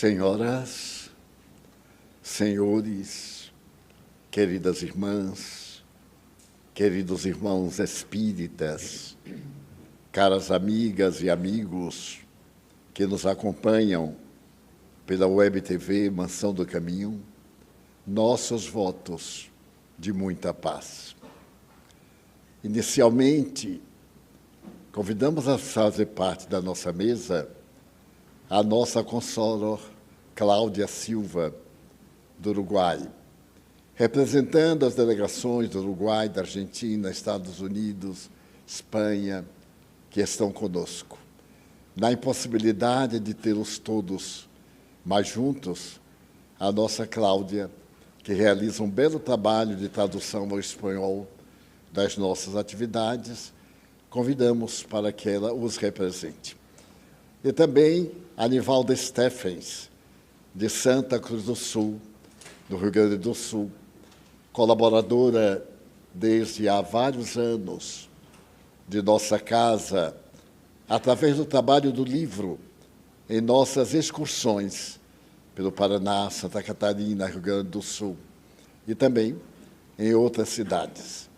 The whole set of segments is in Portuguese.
Senhoras, senhores, queridas irmãs, queridos irmãos espíritas, caras amigas e amigos que nos acompanham pela Web TV Mansão do Caminho, nossos votos de muita paz. Inicialmente, convidamos a fazer parte da nossa mesa a nossa consoror Cláudia Silva, do Uruguai, representando as delegações do Uruguai, da Argentina, Estados Unidos, Espanha, que estão conosco. Na impossibilidade de tê-los todos mais juntos, a nossa Cláudia, que realiza um belo trabalho de tradução ao espanhol das nossas atividades, convidamos para que ela os represente. E também a Nivalda Steffens, de Santa Cruz do Sul, do Rio Grande do Sul, colaboradora desde há vários anos de nossa casa, através do trabalho do livro, em nossas excursões pelo Paraná, Santa Catarina, Rio Grande do Sul, e também em outras cidades.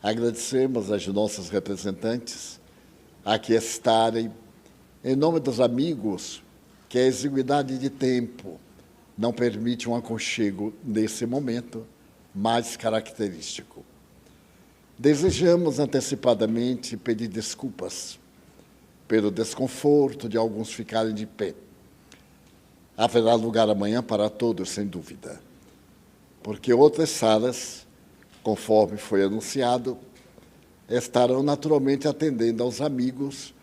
Agradecemos aos nossos representantes aqui estarem, em nome dos amigos, que a exiguidade de tempo não permite um aconchego nesse momento mais característico. Desejamos antecipadamente pedir desculpas pelo desconforto de alguns ficarem de pé. Haverá lugar amanhã para todos, sem dúvida, porque outras salas, conforme foi anunciado, estarão naturalmente atendendo aos amigos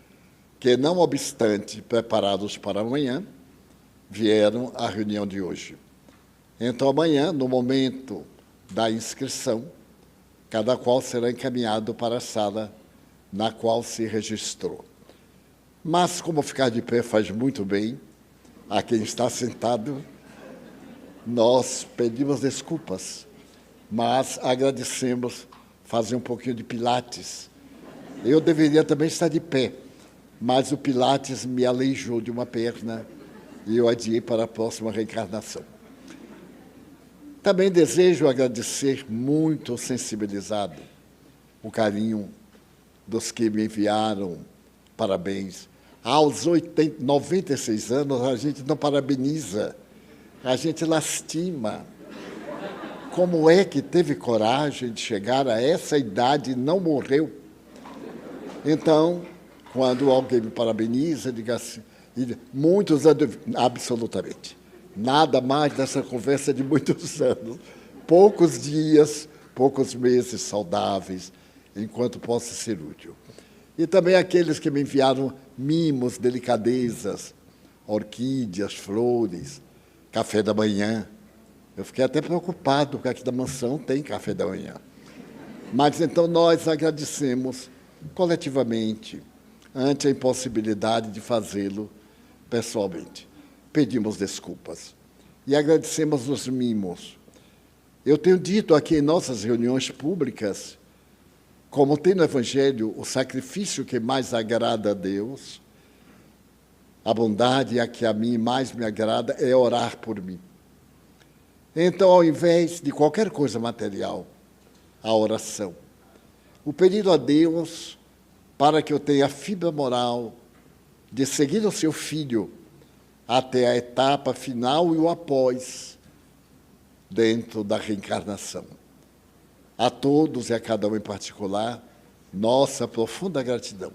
que, não obstante preparados para amanhã, vieram à reunião de hoje. Então, amanhã, no momento da inscrição, cada qual será encaminhado para a sala na qual se registrou. Mas, como ficar de pé faz muito bem a quem está sentado, nós pedimos desculpas, mas agradecemos fazer um pouquinho de pilates. Eu deveria também estar de pé, mas o pilates me aleijou de uma perna e eu adiei para a próxima reencarnação. Também desejo agradecer muito sensibilizado o carinho dos que me enviaram parabéns. Aos 96 anos, a gente não parabeniza, a gente lastima. Como é que teve coragem de chegar a essa idade e não morreu? Então, quando alguém me parabeniza, diga assim, muitos anos, absolutamente, nada mais dessa conversa de muitos anos, poucos dias, poucos meses saudáveis, enquanto possa ser útil. E também aqueles que me enviaram mimos, delicadezas, orquídeas, flores, café da manhã. Eu fiquei até preocupado, porque aqui da mansão tem café da manhã. Mas então nós agradecemos coletivamente, ante a impossibilidade de fazê-lo pessoalmente. Pedimos desculpas e agradecemos os mimos. Eu tenho dito aqui em nossas reuniões públicas, como tem no Evangelho o sacrifício que mais agrada a Deus, a bondade a que a mim mais me agrada é orar por mim. Então, ao invés de qualquer coisa material, a oração. O pedido a Deus para que eu tenha a fibra moral de seguir o seu filho até a etapa final e o após, dentro da reencarnação. A todos e a cada um em particular, nossa profunda gratidão.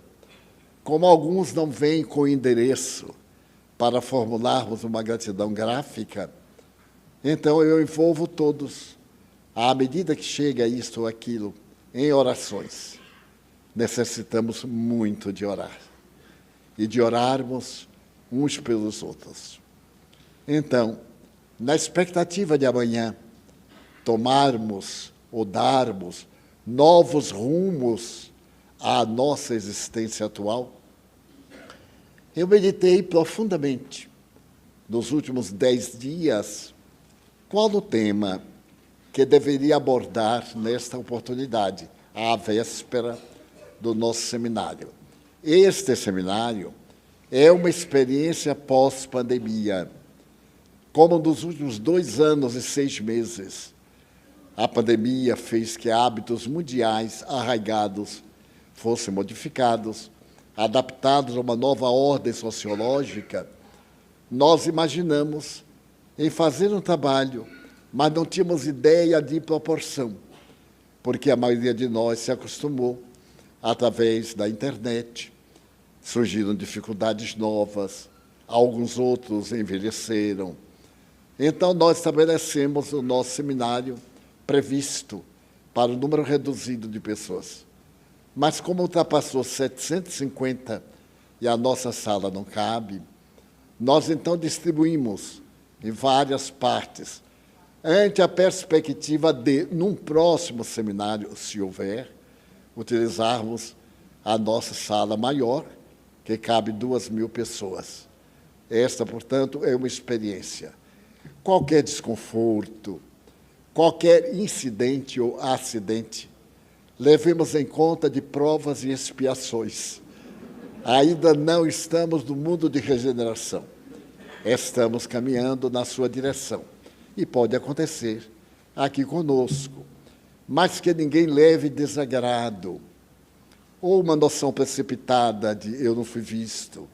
Como alguns não vêm com endereço para formularmos uma gratidão gráfica, então eu envolvo todos, à medida que chega isto ou aquilo, em orações. Necessitamos muito de orar e de orarmos uns pelos outros. Então, na expectativa de amanhã tomarmos ou darmos novos rumos à nossa existência atual, eu meditei profundamente nos últimos 10 dias qual o tema que deveria abordar nesta oportunidade, à véspera do nosso seminário. Este seminário é uma experiência pós-pandemia, como nos últimos 2 anos e 6 meses, a pandemia fez que hábitos mundiais arraigados fossem modificados, adaptados a uma nova ordem sociológica, nós imaginamos em fazer um trabalho, mas não tínhamos ideia de proporção, porque a maioria de nós se acostumou através da internet, surgiram dificuldades novas, alguns outros envelheceram. Então, nós estabelecemos o nosso seminário previsto para um número reduzido de pessoas. Mas, como ultrapassou 750 e a nossa sala não cabe, nós, então, distribuímos em várias partes, ante a perspectiva de, num próximo seminário, se houver, utilizarmos a nossa sala maior, que cabe 2.000 pessoas. Esta, portanto, é uma experiência. Qualquer desconforto, qualquer incidente ou acidente, levemos em conta de provas e expiações. Ainda não estamos no mundo de regeneração. Estamos caminhando na sua direção. E pode acontecer aqui conosco, mas que ninguém leve desagrado, ou uma noção precipitada de eu não fui visto,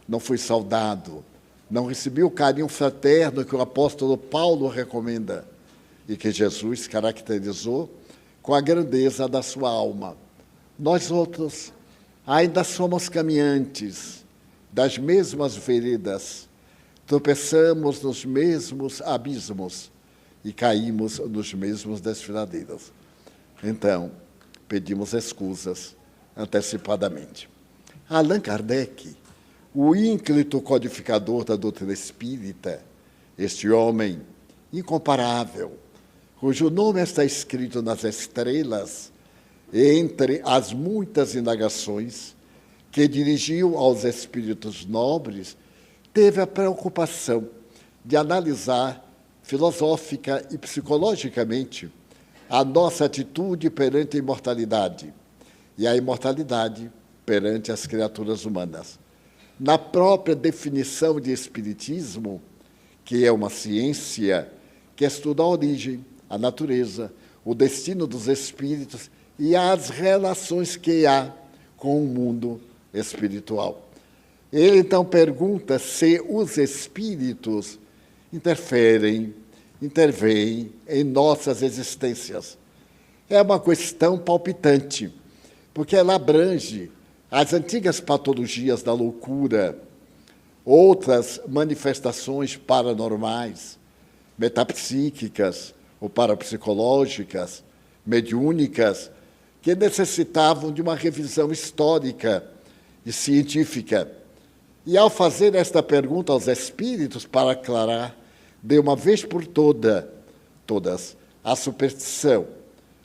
não fui saudado, não recebi o carinho fraterno que o apóstolo Paulo recomenda e que Jesus caracterizou com a grandeza da sua alma. Nós outros ainda somos caminhantes das mesmas veredas, tropeçamos nos mesmos abismos e caímos nos mesmos desfiladeiros. Então, pedimos excusas antecipadamente. Allan Kardec, o ínclito codificador da doutrina espírita, este homem incomparável, cujo nome está escrito nas estrelas, entre as muitas indagações que dirigiu aos espíritos nobres, teve a preocupação de analisar filosófica e psicologicamente a nossa atitude perante a imortalidade e a imortalidade perante as criaturas humanas. Na própria definição de espiritismo, que é uma ciência que estuda a origem, a natureza, o destino dos espíritos e as relações que há com o mundo espiritual. Ele, então, pergunta se os espíritos intervêm em nossas existências. É uma questão palpitante, porque ela abrange as antigas patologias da loucura, outras manifestações paranormais, metapsíquicas ou parapsicológicas, mediúnicas, que necessitavam de uma revisão histórica e científica. E, ao fazer esta pergunta aos espíritos, para aclarar, de uma vez por todas, a superstição,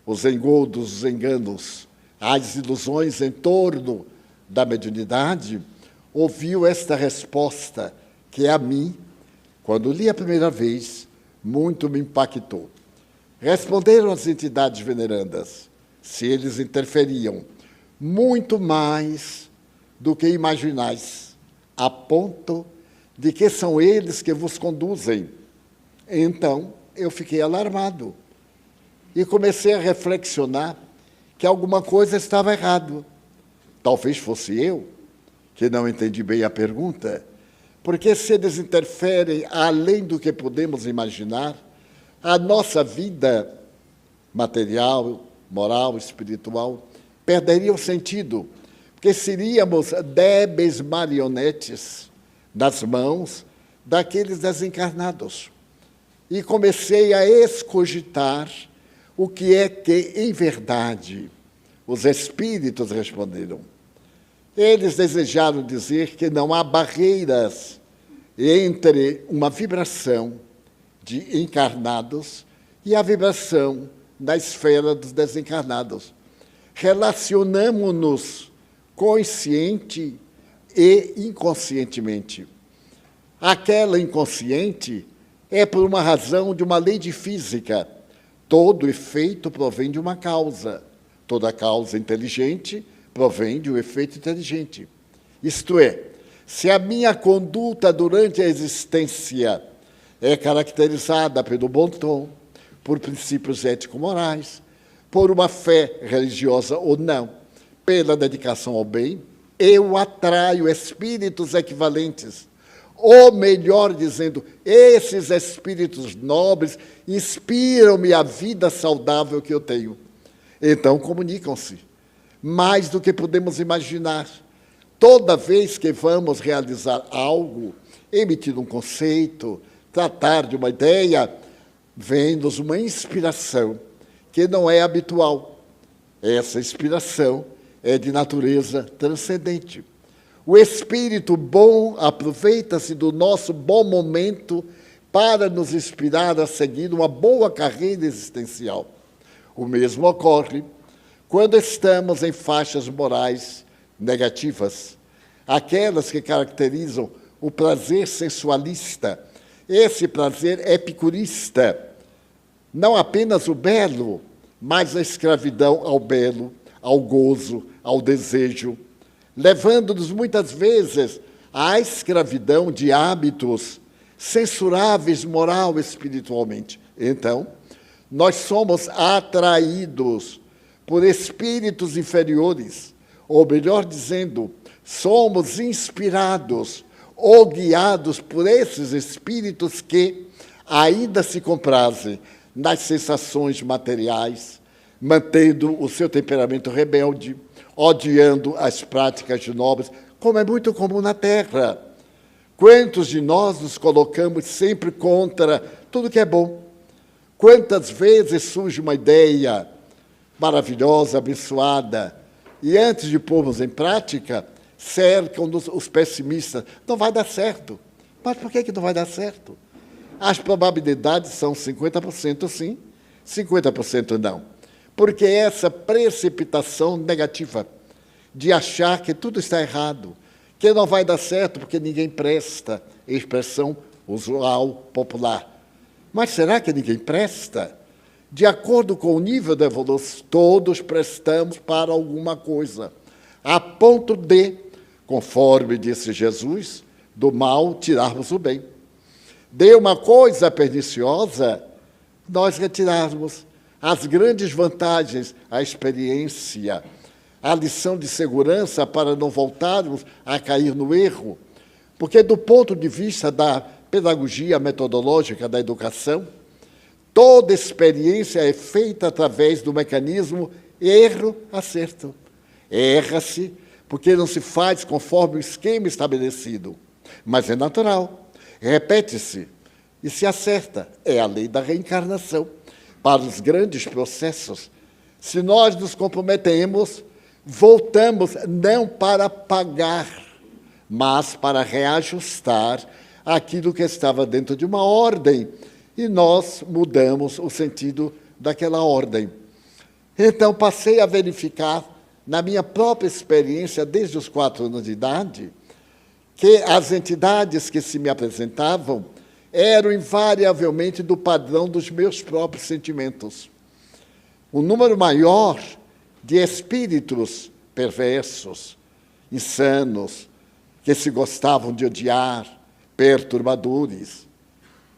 os engodos, os enganos, as ilusões em torno da mediunidade, ouviu esta resposta, que a mim, quando li a primeira vez, muito me impactou. Responderam as entidades venerandas, se eles interferiam, muito mais do que imaginais, a ponto de que são eles que vos conduzem. Então, eu fiquei alarmado e comecei a reflexionar que alguma coisa estava errado. Talvez fosse eu, que não entendi bem a pergunta, porque se eles interferem além do que podemos imaginar, a nossa vida material, moral, espiritual, perderia o sentido, porque seríamos débeis marionetes nas mãos daqueles desencarnados. E comecei a escogitar o que é que, em verdade, os espíritos responderam. Eles desejaram dizer que não há barreiras entre uma vibração de encarnados e a vibração da esfera dos desencarnados. Relacionamo-nos consciente e inconscientemente. Aquela inconsciente é por uma razão de uma lei de física. Todo efeito provém de uma causa. Toda causa inteligente provém de um efeito inteligente. Isto é, se a minha conduta durante a existência é caracterizada pelo bom tom, por princípios ético-morais, por uma fé religiosa ou não, pela dedicação ao bem. Eu atraio espíritos equivalentes, ou melhor dizendo, esses espíritos nobres inspiram-me a vida saudável que eu tenho. Então, comunicam-se, mais do que podemos imaginar. Toda vez que vamos realizar algo, emitir um conceito, tratar de uma ideia, vem-nos uma inspiração que não é habitual. Essa inspiração é de natureza transcendente. O espírito bom aproveita-se do nosso bom momento para nos inspirar a seguir uma boa carreira existencial. O mesmo ocorre quando estamos em faixas morais negativas, aquelas que caracterizam o prazer sensualista, esse prazer epicurista, não apenas o belo, mas a escravidão ao belo, ao gozo, ao desejo, levando-nos muitas vezes à escravidão de hábitos censuráveis moral e espiritualmente. Então, nós somos atraídos por espíritos inferiores, ou melhor dizendo, somos inspirados ou guiados por esses espíritos que ainda se comprazem nas sensações materiais, mantendo o seu temperamento rebelde, odiando as práticas nobres, como é muito comum na Terra. Quantos de nós nos colocamos sempre contra tudo que é bom? Quantas vezes surge uma ideia maravilhosa, abençoada, e antes de pormos em prática, cercam-nos os pessimistas. Não vai dar certo. Mas por que não vai dar certo? As probabilidades são 50% sim, 50% não. Porque essa precipitação negativa de achar que tudo está errado, que não vai dar certo porque ninguém presta, expressão usual, popular. Mas será que ninguém presta? De acordo com o nível da evolução, todos prestamos para alguma coisa, a ponto de, conforme disse Jesus, do mal tirarmos o bem. De uma coisa perniciosa, nós retirarmos as grandes vantagens, a experiência, a lição de segurança para não voltarmos a cair no erro. Porque, do ponto de vista da pedagogia metodológica da educação, toda experiência é feita através do mecanismo erro-acerto. Erra-se porque não se faz conforme o esquema estabelecido, mas é natural. Repete-se e se acerta. É a lei da reencarnação. Para os grandes processos, se nós nos comprometemos, voltamos não para pagar, mas para reajustar aquilo que estava dentro de uma ordem, e nós mudamos o sentido daquela ordem. Então, passei a verificar, na minha própria experiência, desde os 4 anos de idade, que as entidades que se me apresentavam eram invariavelmente do padrão dos meus próprios sentimentos. Um número maior de espíritos perversos, insanos, que se gostavam de odiar, perturbadores.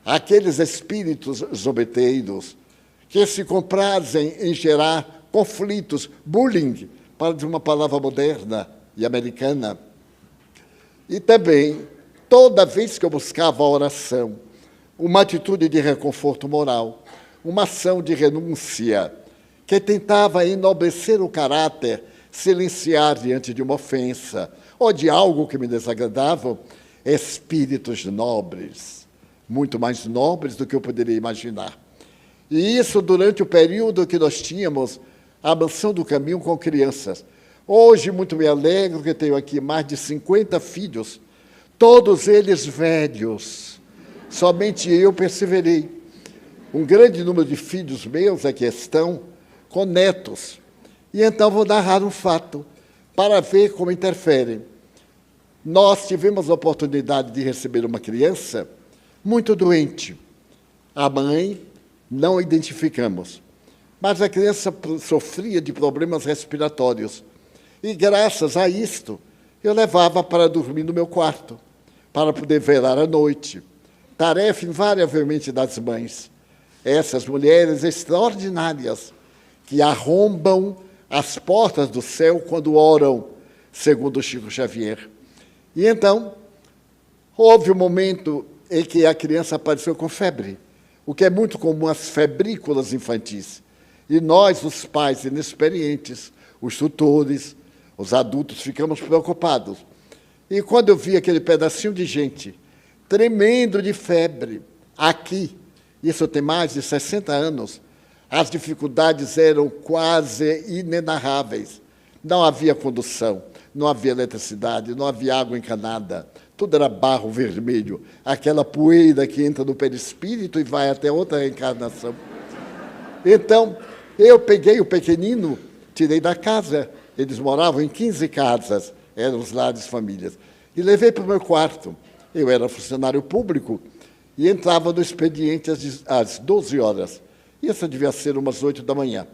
Aqueles espíritos zombeteiros que se comprazem em gerar conflitos, bullying, para dizer uma palavra moderna e americana. E também, toda vez que eu buscava a oração, uma atitude de reconforto moral, uma ação de renúncia, que tentava enobrecer o caráter, silenciar diante de uma ofensa, ou de algo que me desagradava, espíritos nobres, muito mais nobres do que eu poderia imaginar. E isso durante o período que nós tínhamos a mansão do caminho com crianças. Hoje, muito me alegro que tenho aqui mais de 50 filhos, todos eles velhos. Somente eu perseverei. Um grande número de filhos meus aqui estão com netos. E então vou narrar um fato, para ver como interferem. Nós tivemos a oportunidade de receber uma criança muito doente. A mãe não identificamos, mas a criança sofria de problemas respiratórios. E, graças a isto, eu levava para dormir no meu quarto, para poder velar à noite. tarefa invariavelmente das mães. Essas mulheres extraordinárias que arrombam as portas do céu quando oram, segundo Chico Xavier. E então, houve um momento em que a criança apareceu com febre, o que é muito comum às febrículas infantis. E nós, os pais inexperientes, os tutores, os adultos, ficamos preocupados. E quando eu vi aquele pedacinho de gente tremendo de febre, aqui, isso tem mais de 60 anos, as dificuldades eram quase inenarráveis. Não havia condução, não havia eletricidade, não havia água encanada, tudo era barro vermelho, aquela poeira que entra no perispírito e vai até outra reencarnação. Então, eu peguei o pequenino, tirei da casa, eles moravam em 15 casas, eram os lares famílias, e levei para o meu quarto. Eu era funcionário público e entrava no expediente às 12 horas. Isso devia ser umas 8 da manhã.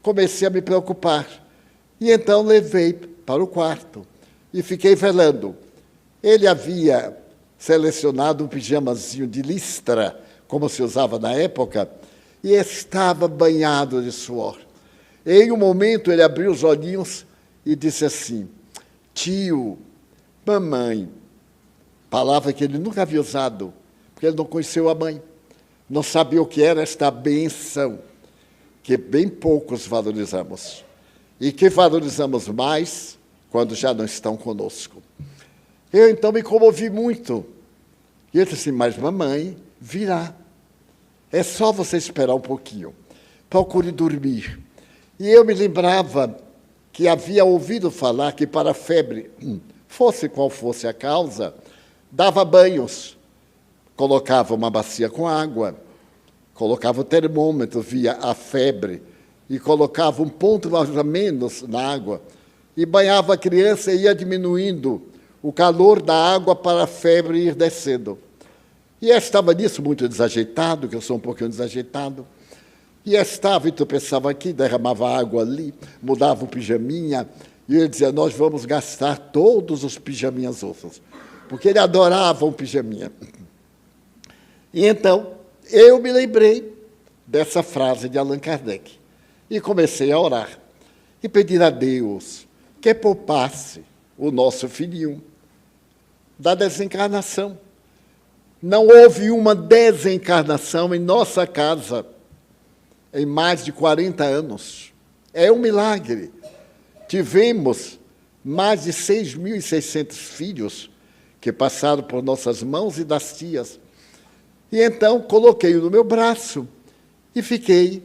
Comecei a me preocupar. E então levei para o quarto e fiquei velando. Ele havia selecionado um pijamazinho de listra, como se usava na época, e estava banhado de suor. Em um momento, ele abriu os olhinhos e disse assim: tio, mamãe, palavra que ele nunca havia usado, porque ele não conheceu a mãe, não sabia o que era esta bênção, que bem poucos valorizamos, e que valorizamos mais quando já não estão conosco. Eu, então, me comovi muito. E eu disse assim: mas mamãe virá. É só você esperar um pouquinho. Procure dormir. E eu me lembrava que havia ouvido falar que para a febre, fosse qual fosse a causa, dava banhos. Colocava uma bacia com água, colocava o termômetro, via a febre, e colocava um ponto mais ou menos na água, e banhava a criança e ia diminuindo o calor da água para a febre ir descendo. E eu estava nisso muito desajeitado, que eu sou um pouquinho desajeitado, e eu estava e tropeçava aqui, derramava água ali, mudava o pijaminha, e ele dizia: nós vamos gastar todos os pijaminhas outros, porque ele adorava um pijaminha. E então, eu me lembrei dessa frase de Allan Kardec, e comecei a orar, e pedir a Deus que poupasse o nosso filhinho da desencarnação. Não houve uma desencarnação em nossa casa em mais de 40 anos. É um milagre. Tivemos mais de 6.600 filhos que passaram por nossas mãos e das tias. E então coloquei-o no meu braço e fiquei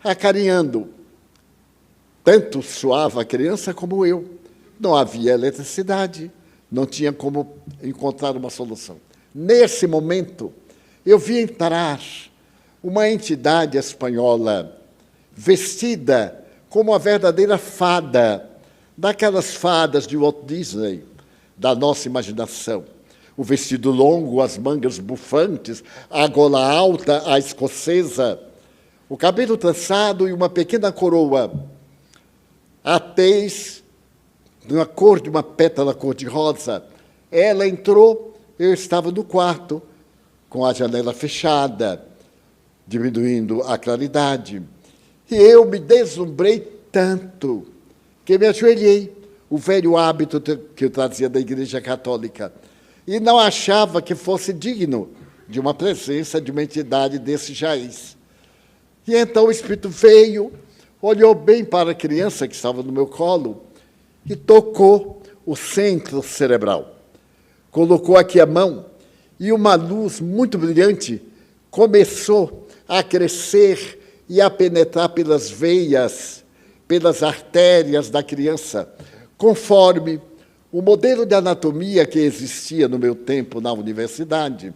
acarinhando. Tanto suava a criança como eu. Não havia eletricidade, não tinha como encontrar uma solução. Nesse momento, eu vi entrar uma entidade espanhola vestida como uma verdadeira fada, daquelas fadas de Walt Disney, da nossa imaginação. O vestido longo, as mangas bufantes, a gola alta, a escocesa, o cabelo trançado e uma pequena coroa, a tez na cor de uma pétala cor-de-rosa. Ela entrou, eu estava no quarto, com a janela fechada, diminuindo a claridade. E eu me deslumbrei tanto que me ajoelhei, o velho hábito que eu trazia da Igreja Católica, e não achava que fosse digno de uma presença de uma entidade desse jaiz. E então o Espírito veio, olhou bem para a criança que estava no meu colo e tocou o centro cerebral. Colocou aqui a mão e uma luz muito brilhante começou a crescer e a penetrar pelas veias, pelas artérias da criança, conforme o modelo de anatomia que existia no meu tempo na universidade,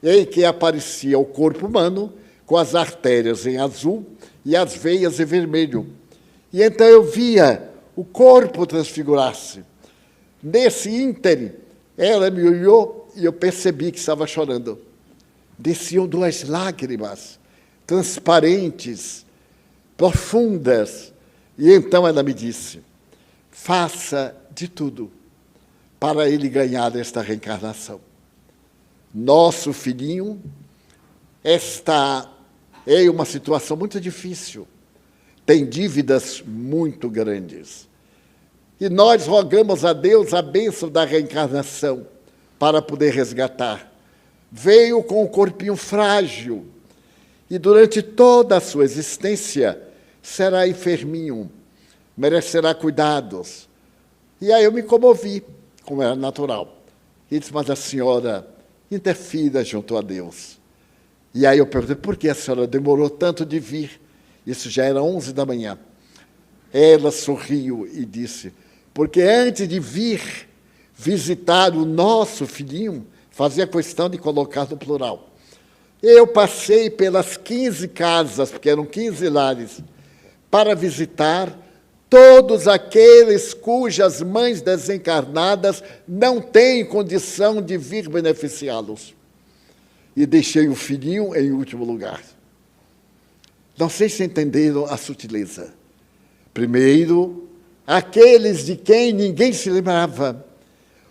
em que aparecia o corpo humano com as artérias em azul e as veias em vermelho. E então eu via o corpo transfigurar-se. Nesse ínterim, ela me olhou e eu percebi que estava chorando. Desciam 2 lágrimas, transparentes, profundas. E então ela me disse: faça de tudo para ele ganhar esta reencarnação. Nosso filhinho está em uma situação muito difícil, tem dívidas muito grandes. E nós rogamos a Deus a bênção da reencarnação para poder resgatar. Veio com um corpinho frágil e durante toda a sua existência será enferminho, merecerá cuidados. E aí eu me comovi, como era natural. E disse, mas a senhora interfira junto a Deus. E aí eu perguntei, por que a senhora demorou tanto de vir? Isso já era 11 da manhã. Ela sorriu e disse, porque antes de vir visitar o nosso filhinho, fazia questão de colocar no plural. Eu passei pelas 15 casas, porque eram 15 lares, para visitar todos aqueles cujas mães desencarnadas não têm condição de vir beneficiá-los. E deixei o filhinho em último lugar. Não sei se entenderam a sutileza. Primeiro, aqueles de quem ninguém se lembrava,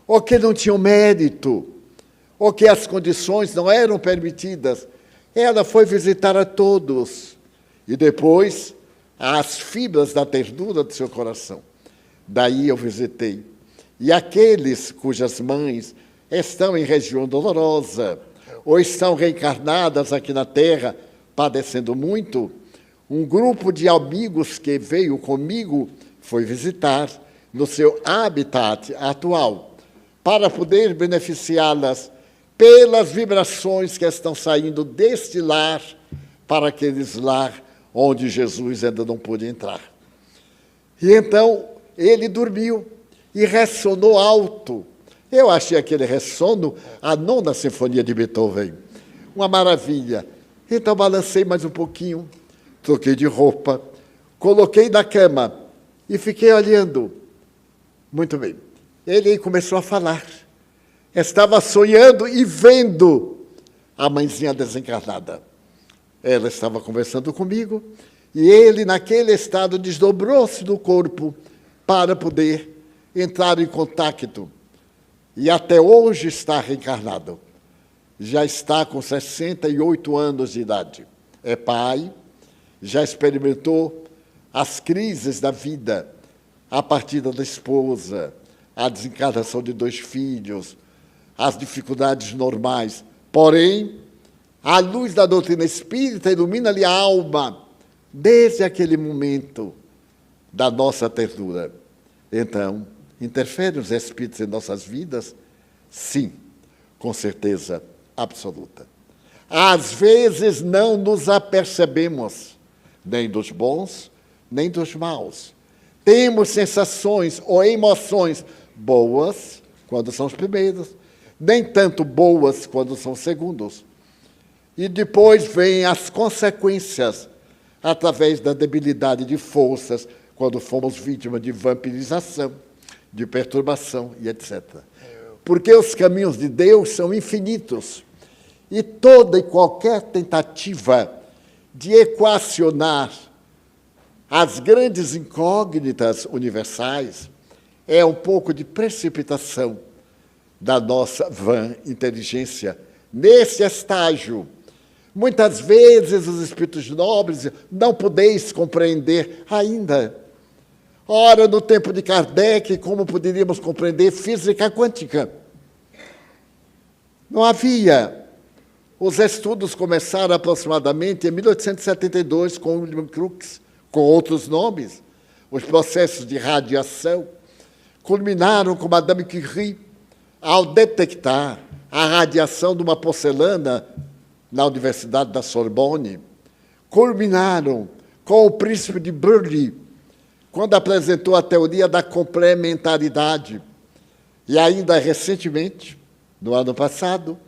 ou que não tinham mérito, ou que as condições não eram permitidas. Ela foi visitar a todos. E depois, as fibras da ternura do seu coração. Daí eu visitei. E aqueles cujas mães estão em região dolorosa, ou estão reencarnadas aqui na Terra, padecendo muito, um grupo de amigos que veio comigo foi visitar no seu habitat atual, para poder beneficiá-las pelas vibrações que estão saindo deste lar para aqueles lar onde Jesus ainda não pôde entrar. E então ele dormiu e ressonou alto. Eu achei aquele ressono a 9ª Sinfonia de Beethoven. Uma maravilha. Então balancei mais um pouquinho, troquei de roupa, coloquei na cama e fiquei olhando. Muito bem. Ele começou a falar. Estava sonhando e vendo a mãezinha desencarnada. Ela estava conversando comigo e ele, naquele estado, desdobrou-se do corpo para poder entrar em contato. E até hoje está reencarnado. Já está com 68 anos de idade. É pai, já experimentou as crises da vida, a partida da esposa, a desencarnação de 2 filhos, as dificuldades normais. Porém, a luz da doutrina espírita ilumina-lhe a alma desde aquele momento da nossa ternura. Então, interferem os espíritos em nossas vidas? Sim, com certeza absoluta. Às vezes não nos apercebemos, nem dos bons, nem dos maus. Temos sensações ou emoções boas, quando são os primeiros, nem tanto boas quando são os segundos. E depois vêm as consequências, através da debilidade de forças, quando fomos vítimas de vampirização, de perturbação e etc. Porque os caminhos de Deus são infinitos. E toda e qualquer tentativa de equacionar as grandes incógnitas universais é um pouco de precipitação da nossa vã inteligência nesse estágio. Muitas vezes os espíritos nobres não podeis compreender ainda. Ora, no tempo de Kardec, como poderíamos compreender física quântica? Não havia. Os estudos começaram aproximadamente em 1872 com William Crookes, com outros nomes. Os processos de radiação culminaram com Madame Curie ao detectar a radiação de uma porcelana na Universidade da Sorbonne. Culminaram com o príncipe de Burghley, quando apresentou a teoria da complementaridade. E ainda recentemente, no ano passado,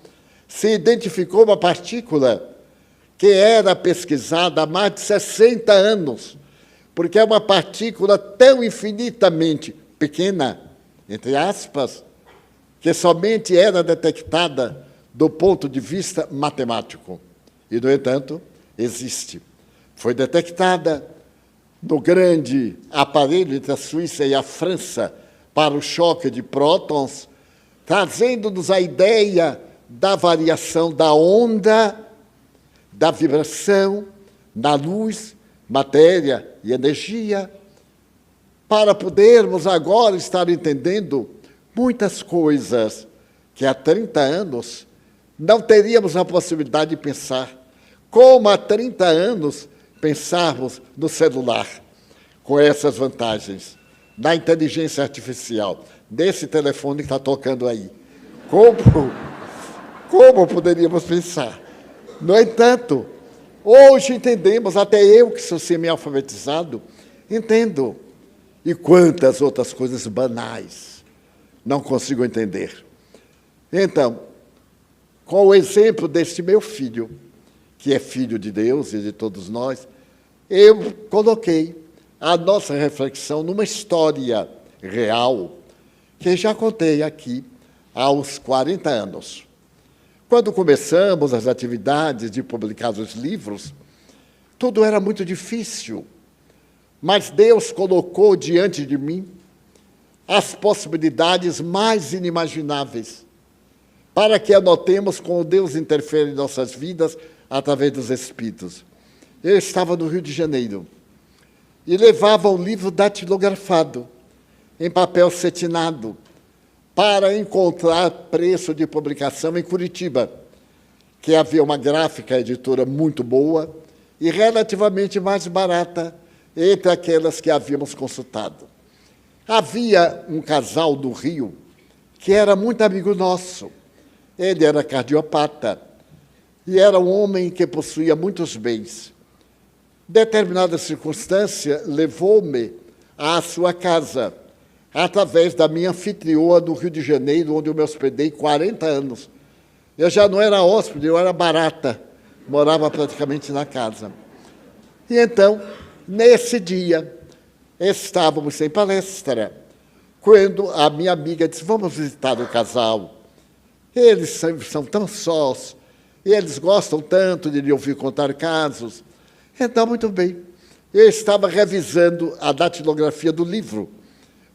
se identificou uma partícula que era pesquisada há mais de 60 anos, porque é uma partícula tão infinitamente pequena, entre aspas, que somente era detectada do ponto de vista matemático. E, no entanto, existe. Foi detectada no grande aparelho entre a Suíça e a França para o choque de prótons, trazendo-nos a ideia da variação da onda, da vibração, da luz, matéria e energia, para podermos agora estar entendendo muitas coisas que há 30 anos não teríamos a possibilidade de pensar, como há 30 anos pensarmos no celular, com essas vantagens, da inteligência artificial, desse telefone que está tocando aí. Como poderíamos pensar? No entanto, hoje entendemos, até eu que sou semi-alfabetizado, entendo. E quantas outras coisas banais não consigo entender. Então, com o exemplo deste meu filho, que é filho de Deus e de todos nós, eu coloquei a nossa reflexão numa história real, que já contei aqui aos 40 anos. Quando começamos as atividades de publicar os livros, tudo era muito difícil, mas Deus colocou diante de mim as possibilidades mais inimagináveis, para que anotemos como Deus interfere em nossas vidas através dos Espíritos. Eu estava no Rio de Janeiro e levava um livro datilografado, em papel cetinado, para encontrar preço de publicação em Curitiba, que havia uma gráfica editora muito boa e relativamente mais barata entre aquelas que havíamos consultado. Havia um casal do Rio que era muito amigo nosso. Ele era cardiopata e era um homem que possuía muitos bens. Determinada circunstância levou-me à sua casa, através da minha anfitrioa do Rio de Janeiro, onde eu me hospedei 40 anos. Eu já não era hóspede, eu era barata, morava praticamente na casa. E então, nesse dia, estávamos sem palestra, quando a minha amiga disse, vamos visitar o casal. Eles são tão sós, e eles gostam tanto de lhe ouvir contar casos. Então, muito bem. Eu estava revisando a datilografia do livro,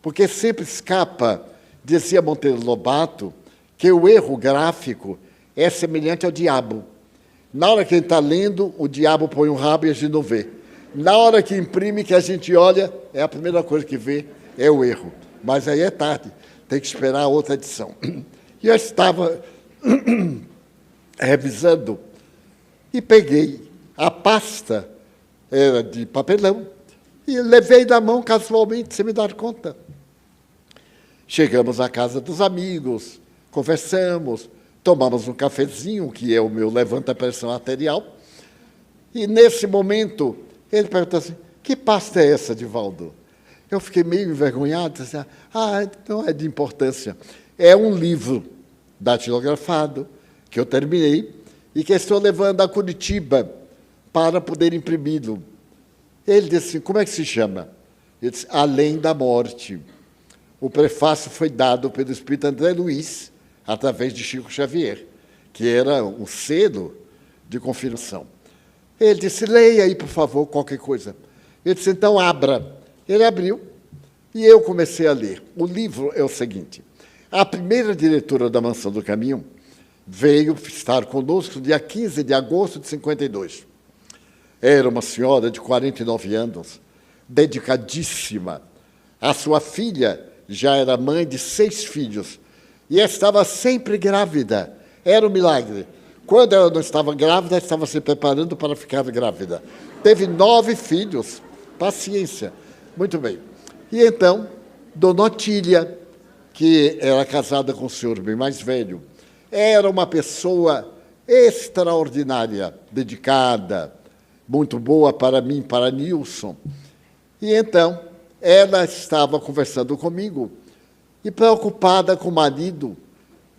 porque sempre escapa, dizia Monteiro Lobato, que o erro gráfico é semelhante ao diabo. Na hora que ele está lendo, o diabo põe um rabo e a gente não vê. Na hora que imprime, que a gente olha, é a primeira coisa que vê, é o erro. Mas aí é tarde, tem que esperar a outra edição. E eu estava revisando e peguei a pasta, era de papelão, e levei na mão casualmente, sem me dar conta. Chegamos à casa dos amigos, conversamos, tomamos um cafezinho, que é o meu levanta-pressão arterial, e nesse momento ele perguntou assim, que pasta é essa, Divaldo? Eu fiquei meio envergonhado, disse, não é de importância. É um livro datilografado, que eu terminei, e que estou levando a Curitiba para poder imprimi-lo. Ele disse assim, como é que se chama? Eu disse, Além da Morte. O prefácio foi dado pelo espírito André Luiz, através de Chico Xavier, que era um selo de confirmação. Ele disse, leia aí, por favor, qualquer coisa. Eu disse, então, abra. Ele abriu e eu comecei a ler. O livro é o seguinte, a primeira diretora da Mansão do Caminho veio estar conosco no dia 15 de agosto de 52. Era uma senhora de 49 anos, dedicadíssima. A sua filha já era mãe de 6 filhos e estava sempre grávida. Era um milagre. Quando ela não estava grávida, estava se preparando para ficar grávida. Teve 9 filhos. Paciência. Muito bem. E então, Dona Otília, que era casada com o senhor bem mais velho, era uma pessoa extraordinária, dedicada, muito boa para mim, para Nilson. E então, ela estava conversando comigo e preocupada com o marido,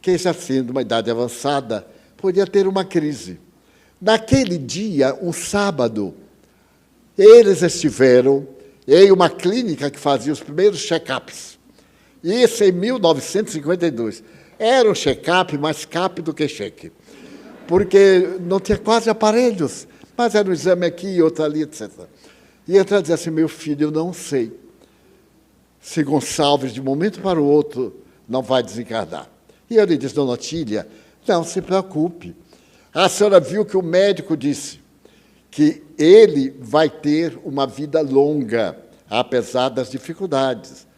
que já sendo uma idade avançada, podia ter uma crise. Naquele dia, um sábado, eles estiveram em uma clínica que fazia os primeiros check-ups. Isso em 1952. Era um check-up mais cap do que cheque, porque não tinha quase aparelhos, mas era um exame aqui, outro ali, etc. E ela dizia assim, meu filho, eu não sei se Gonçalves, de um momento para o outro, não vai desencarnar. E eu lhe disse, Dona Otília, Não se preocupe. A senhora viu que o médico disse que ele vai ter uma vida longa, apesar das dificuldades,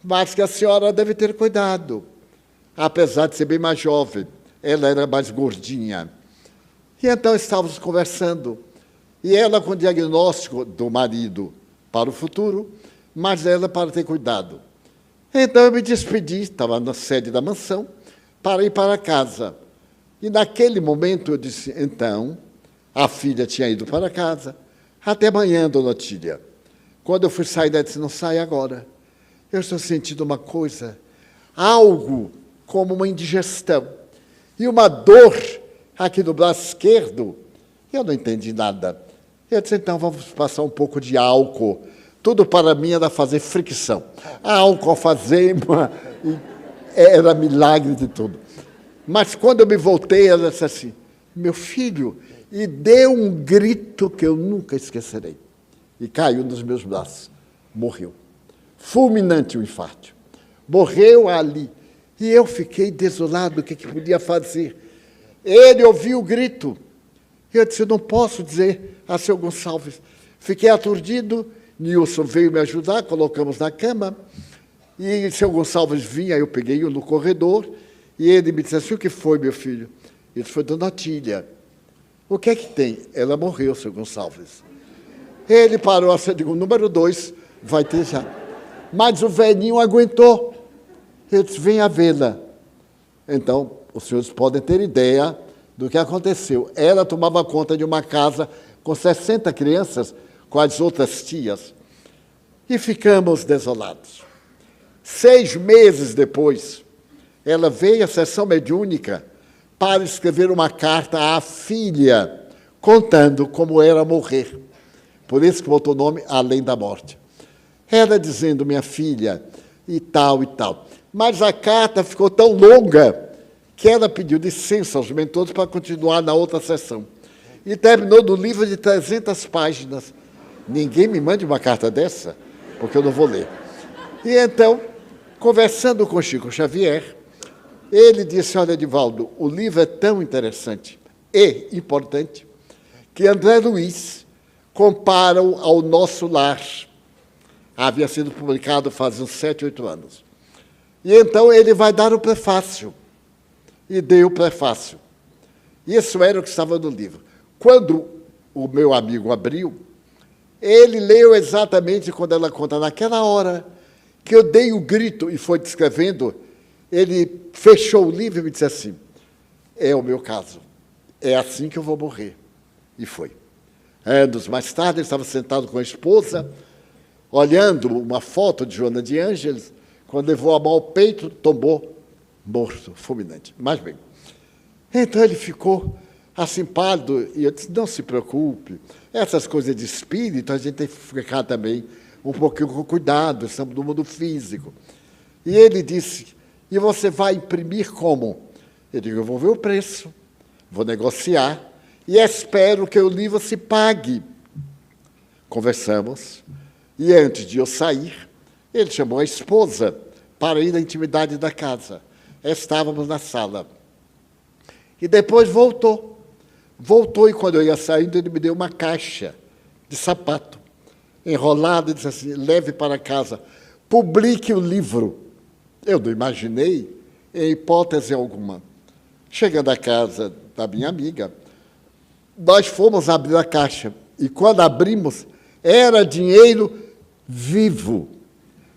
mas que a senhora deve ter cuidado, apesar de ser bem mais jovem. Ela era mais gordinha. E então estávamos conversando, e ela com o diagnóstico do marido para o futuro, mas ela para ter cuidado. Então eu me despedi, estava na sede da mansão, para ir para casa. E naquele momento eu disse, então, a filha tinha ido para casa, até amanhã, dona Otília. Quando eu fui sair, ela disse, não sai agora. Eu estou sentindo uma coisa, algo como uma indigestão, e uma dor aqui no braço esquerdo. Eu não entendi nada. Eu disse, então, vamos passar um pouco de álcool. Tudo para mim era fazer fricção. Álcool, alfazema, era milagre de tudo. Mas quando eu me voltei, ela disse assim, meu filho, e deu um grito que eu nunca esquecerei. E caiu nos meus braços. Morreu. Fulminante o infarto. Morreu ali. E eu fiquei desolado, o que podia fazer? Ele ouviu o grito. Eu disse, não posso dizer a seu Gonçalves. Fiquei aturdido, Nilson veio me ajudar, colocamos na cama, e seu Gonçalves vinha, eu peguei-o no corredor, e ele me disse assim, o que foi, meu filho? Ele disse, foi dona Otília. O que é que tem? Ela morreu, seu Gonçalves. Ele parou assim, eu digo, número 2, vai ter já. Mas o velhinho aguentou. Eu disse, venha vê-la. Então, os senhores podem ter ideia do que aconteceu. Ela tomava conta de uma casa com 60 crianças, com as outras tias, e ficamos desolados. 6 meses depois, ela veio à sessão mediúnica para escrever uma carta à filha, contando como era morrer. Por isso que botou o nome Além da Morte. Ela dizendo, minha filha, e tal, e tal. Mas a carta ficou tão longa que ela pediu licença aos mentores para continuar na outra sessão. E terminou no livro de 300 páginas. Ninguém me mande uma carta dessa, porque eu não vou ler. E então, conversando com Chico Xavier, ele disse, olha, Edivaldo, o livro é tão interessante e importante que André Luiz compara-o ao Nosso Lar. Havia sido publicado faz uns 7, 8 anos. E então ele vai dar o prefácio. E deu o prefácio. Isso era o que estava no livro. Quando o meu amigo abriu, ele leu exatamente quando ela conta, naquela hora que eu dei o grito e foi descrevendo, ele fechou o livro e me disse assim, é o meu caso, é assim que eu vou morrer. E foi. Anos mais tarde, ele estava sentado com a esposa, olhando uma foto de Joana de Ângeles, quando levou a mão ao peito, tombou, morto, fulminante. Mas bem, então ele ficou assim pálido, e eu disse, não se preocupe, essas coisas de espírito, a gente tem que ficar também um pouquinho com cuidado, estamos no mundo físico. E ele disse, e você vai imprimir como? Eu digo, eu vou ver o preço, vou negociar, e espero que o livro se pague. Conversamos, e antes de eu sair, ele chamou a esposa para ir na intimidade da casa. Estávamos na sala. E depois voltou. Voltou, e quando eu ia saindo, ele me deu uma caixa de sapato, enrolada, e disse assim, leve para casa, publique o livro. Eu não imaginei, em hipótese alguma. Chegando à casa da minha amiga, nós fomos abrir a caixa, e quando abrimos, era dinheiro vivo.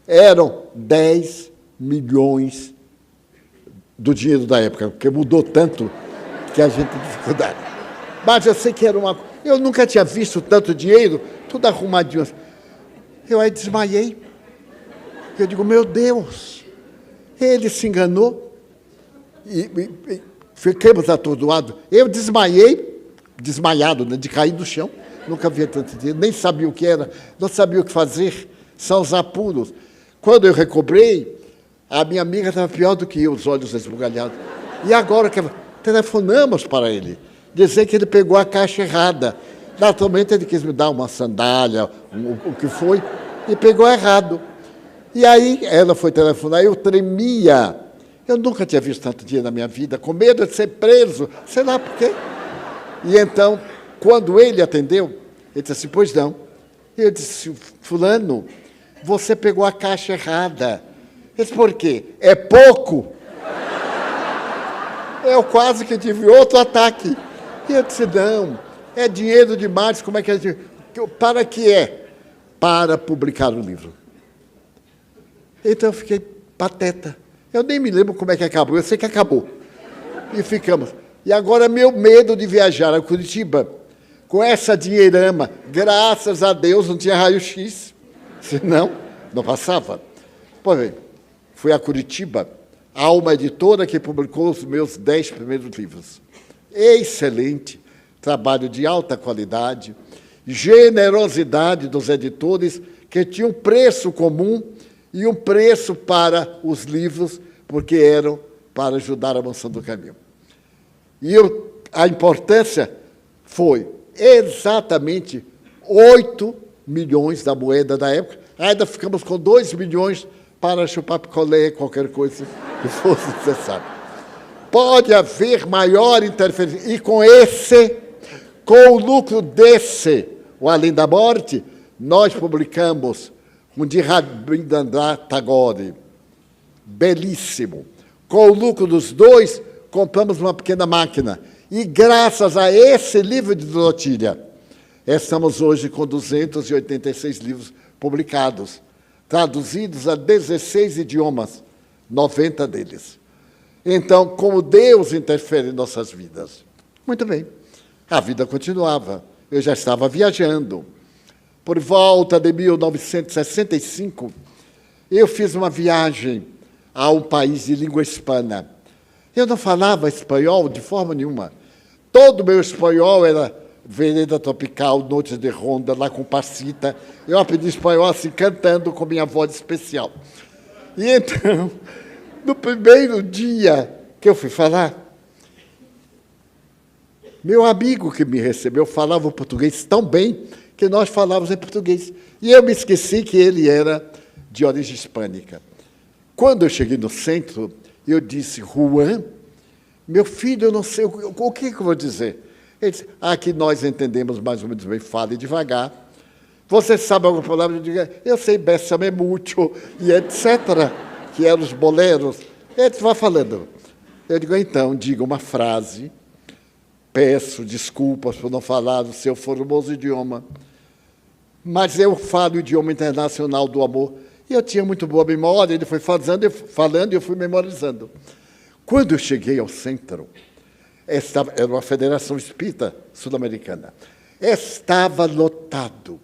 Eram 10 milhões do dinheiro da época, porque mudou tanto que a gente tem dificuldade. Mas eu sei que era uma... Eu nunca tinha visto tanto dinheiro, tudo arrumadinho. Eu aí desmaiei. Eu digo, meu Deus, ele se enganou. E ficamos atordoados. Eu desmaiei, desmaiado, né, de cair do chão. Nunca havia tanto dinheiro, nem sabia o que era, não sabia o que fazer. São os apuros. Quando eu recobrei, a minha amiga estava pior do que eu, os olhos esbugalhados. E agora que telefonamos para ele, dizer que ele pegou a caixa errada. Naturalmente, ele quis me dar uma sandália, o que foi, e pegou errado. E aí, ela foi telefonar, eu tremia. Eu nunca tinha visto tanto dinheiro na minha vida, com medo de ser preso, sei lá por quê. E então, quando ele atendeu, ele disse assim, pois não. Eu disse, fulano, você pegou a caixa errada. Ele disse, por quê? É pouco. Eu quase que tive outro ataque. E eu disse, não, é dinheiro demais, como é que é? Para que é? Para publicar o livro. Então eu fiquei pateta. Eu nem me lembro como é que acabou, eu sei que acabou. E ficamos. E agora meu medo de viajar a Curitiba, com essa dinheirama, graças a Deus não tinha raio-x, senão não passava. Pois bem, fui a Curitiba, há uma editora que publicou os meus 10 primeiros livros. Excelente, trabalho de alta qualidade, generosidade dos editores, que tinham preço comum e um preço para os livros, porque eram para ajudar a Mansão do Caminho. E a importância foi exatamente 8 milhões da moeda da época. Ainda ficamos com 2 milhões para chupar picolé, qualquer coisa que fosse necessário. Pode haver maior interferência. E com o lucro desse, o Além da Morte, nós publicamos um de Rabindranath Tagore, belíssimo. Com o lucro dos dois, compramos uma pequena máquina. E graças a esse livro de Dorotilha, estamos hoje com 286 livros publicados, traduzidos a 16 idiomas, 90 deles. Então, como Deus interfere em nossas vidas? Muito bem. A vida continuava. Eu já estava viajando. Por volta de 1965, eu fiz uma viagem a um país de língua hispana. Eu não falava espanhol de forma nenhuma. Todo o meu espanhol era Vereda Tropical, Noites de Ronda, lá com Passita. Eu aprendi espanhol assim, cantando com minha voz especial. E então, no primeiro dia que eu fui falar, meu amigo que me recebeu falava o português tão bem que nós falávamos em português. E eu me esqueci que ele era de origem hispânica. Quando eu cheguei no centro, eu disse, Juan, meu filho, eu não sei, o que eu vou dizer? Ele disse, que nós entendemos mais ou menos bem, fale devagar. Você sabe alguma palavra? Eu digo, eu sei, bésame mucho, e etc., que eram os boleros. Ele disse, vai falando. Eu digo, então, diga uma frase, peço desculpas por não falar o seu formoso idioma, mas eu falo o idioma internacional do amor. E eu tinha muito boa memória, ele foi falando e eu fui memorizando. Quando eu cheguei ao centro, era uma federação espírita sul-americana, estava lotado.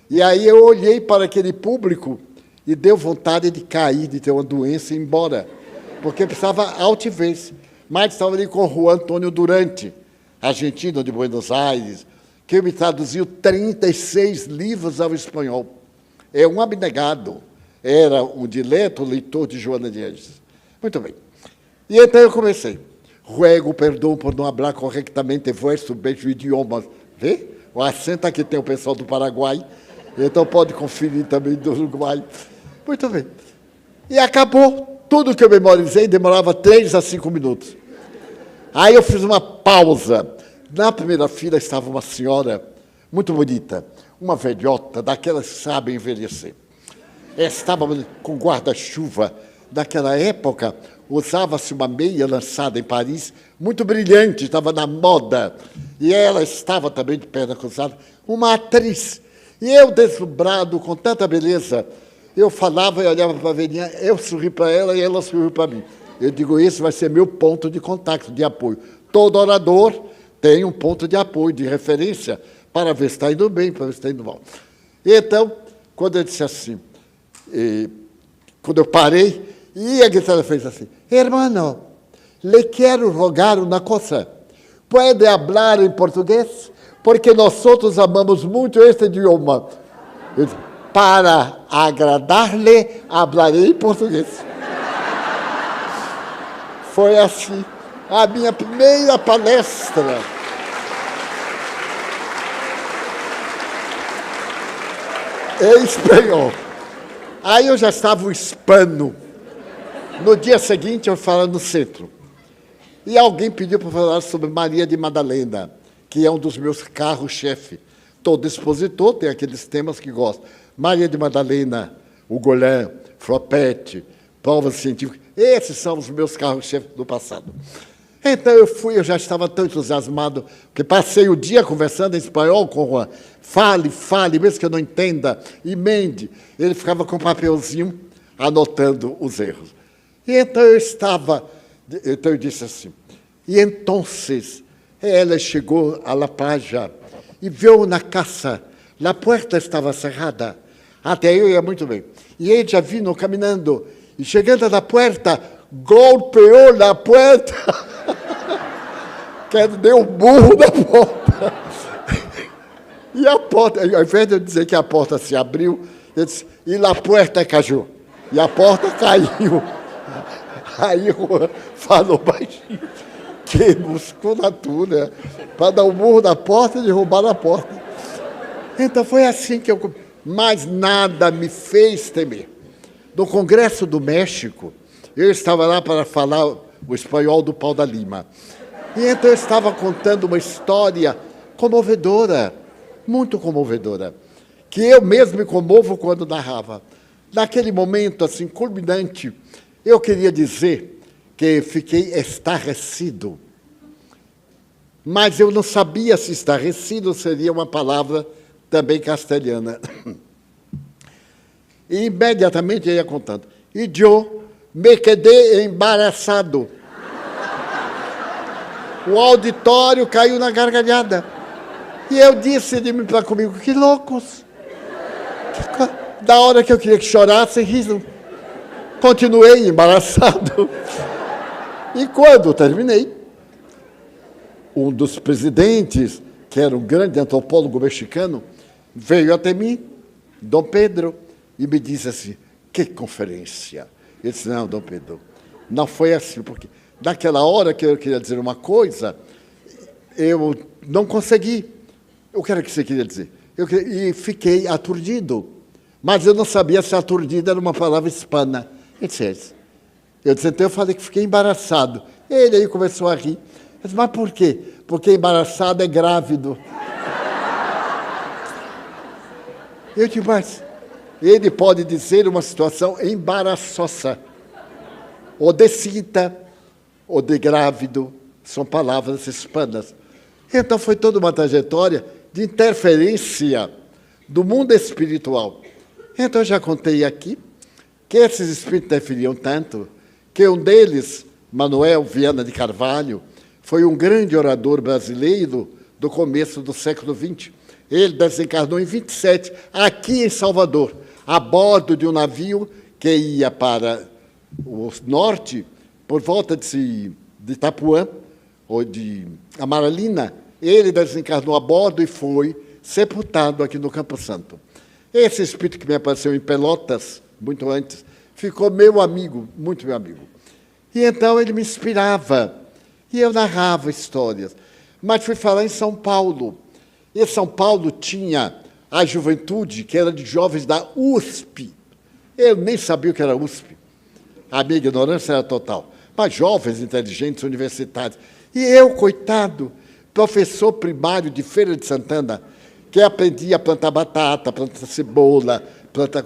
E aí eu olhei para aquele público e deu vontade de cair, de ter uma doença e ir embora, porque precisava altivez. Mas estava ali com o Juan Antônio Durante, argentino de Buenos Aires, que me traduziu 36 livros ao espanhol. É um abnegado. Era um dileto leitor de Joana de Anjos. Muito bem. E então eu comecei. Ruego perdão por não falar corretamente vuestro bello idioma. Vê? O acento aqui tem o pessoal do Paraguai, então pode conferir também do Uruguai. Muito bem. E acabou. Tudo que eu memorizei demorava 3 a 5 minutos. Aí eu fiz uma pausa. Na primeira fila estava uma senhora muito bonita, uma velhota, daquelas que sabem envelhecer. Estava com guarda-chuva. Naquela época, usava-se uma meia lançada em Paris, muito brilhante, estava na moda. E ela estava também de perna cruzada, uma atriz. E eu, deslumbrado, com tanta beleza, eu falava e olhava para a velhinha, eu sorri para ela e ela sorriu para mim. Eu digo, esse vai ser meu ponto de contato, de apoio. Todo orador tem um ponto de apoio, de referência, para ver se está indo bem, para ver se está indo mal. E então, quando eu disse assim, quando eu parei, e a guitarra fez assim, hermano, le quero rogar uma coisa, pode falar em português? Porque nós outros amamos muito este idioma. Eu disse, para agradar-lhe, falarei em português. Foi assim, a minha primeira palestra. Em espanhol. Aí eu já estava um hispano. No dia seguinte, eu falo no centro. E alguém pediu para falar sobre Maria de Madalena, que é um dos meus carros-chefe. Todo expositor tem aqueles temas que gosta. Maria de Madalena, o Golin, Fropete, provas científicas. Esses são os meus carros-chefe do passado. Então eu já estava tão entusiasmado, que passei o dia conversando em espanhol com o Juan. Fale, mesmo que eu não entenda, emende. Ele ficava com um papelzinho anotando os erros. E então eu disse assim, e então ela chegou à la playa e viu na casa, a porta estava cerrada, até eu ia muito bem. E ella vino caminhando, e chegando na porta, golpeou na porta, que deu um burro na porta. E a porta, ao invés de eu dizer que a porta se abriu, eu disse, e a porta caiu. E a porta caiu. Aí o falou baixinho, que musculatura, para dar um murro na porta e derrubar na porta. Então foi assim que eu... Mas nada me fez temer. No Congresso do México, eu estava lá para falar o espanhol do Pau da Lima. E então eu estava contando uma história comovedora, muito comovedora, que eu mesmo me comovo quando narrava. Naquele momento, assim, culminante, eu queria dizer que fiquei estarrecido, mas eu não sabia se estarrecido seria uma palavra também castelhana. E imediatamente eu ia contando. E eu me quedei embaraçado. O auditório caiu na gargalhada. E eu disse de mim para comigo, que loucos. Da hora que eu queria que chorassem, riram. Continuei embaraçado. E quando terminei, um dos presidentes, que era um grande antropólogo mexicano, veio até mim, Dom Pedro, e me disse assim, que conferência. Eu disse, não, Dom Pedro, não foi assim, porque naquela hora que eu queria dizer uma coisa, eu não consegui. O que era que você queria dizer? E fiquei aturdido. Mas eu não sabia se aturdido era uma palavra hispana. Eu disse, então eu falei que fiquei embaraçado. Ele aí começou a rir. Eu disse, mas por quê? Porque embaraçado é grávido. Eu disse, mas ele pode dizer uma situação embaraçosa, ou de cinta, ou de grávido, são palavras hispanas. Então foi toda uma trajetória de interferência do mundo espiritual. Então eu já contei aqui que esses espíritos interferiam tanto que um deles, Manuel Viana de Carvalho, foi um grande orador brasileiro do começo do século XX. Ele desencarnou em 27, aqui em Salvador, a bordo de um navio que ia para o norte, por volta de Itapuã, ou de Amaralina. Ele desencarnou a bordo e foi sepultado aqui no Campo Santo. Esse espírito que me apareceu em Pelotas, muito antes, ficou meu amigo, muito meu amigo. E então ele me inspirava, e eu narrava histórias. Mas fui falar em São Paulo. E São Paulo tinha a juventude, que era de jovens da USP. Eu nem sabia o que era USP. A minha ignorância era total. Mas jovens inteligentes, universitários. E eu, coitado, professor primário de Feira de Santana, que aprendia a plantar batata, plantar cebola, plantar...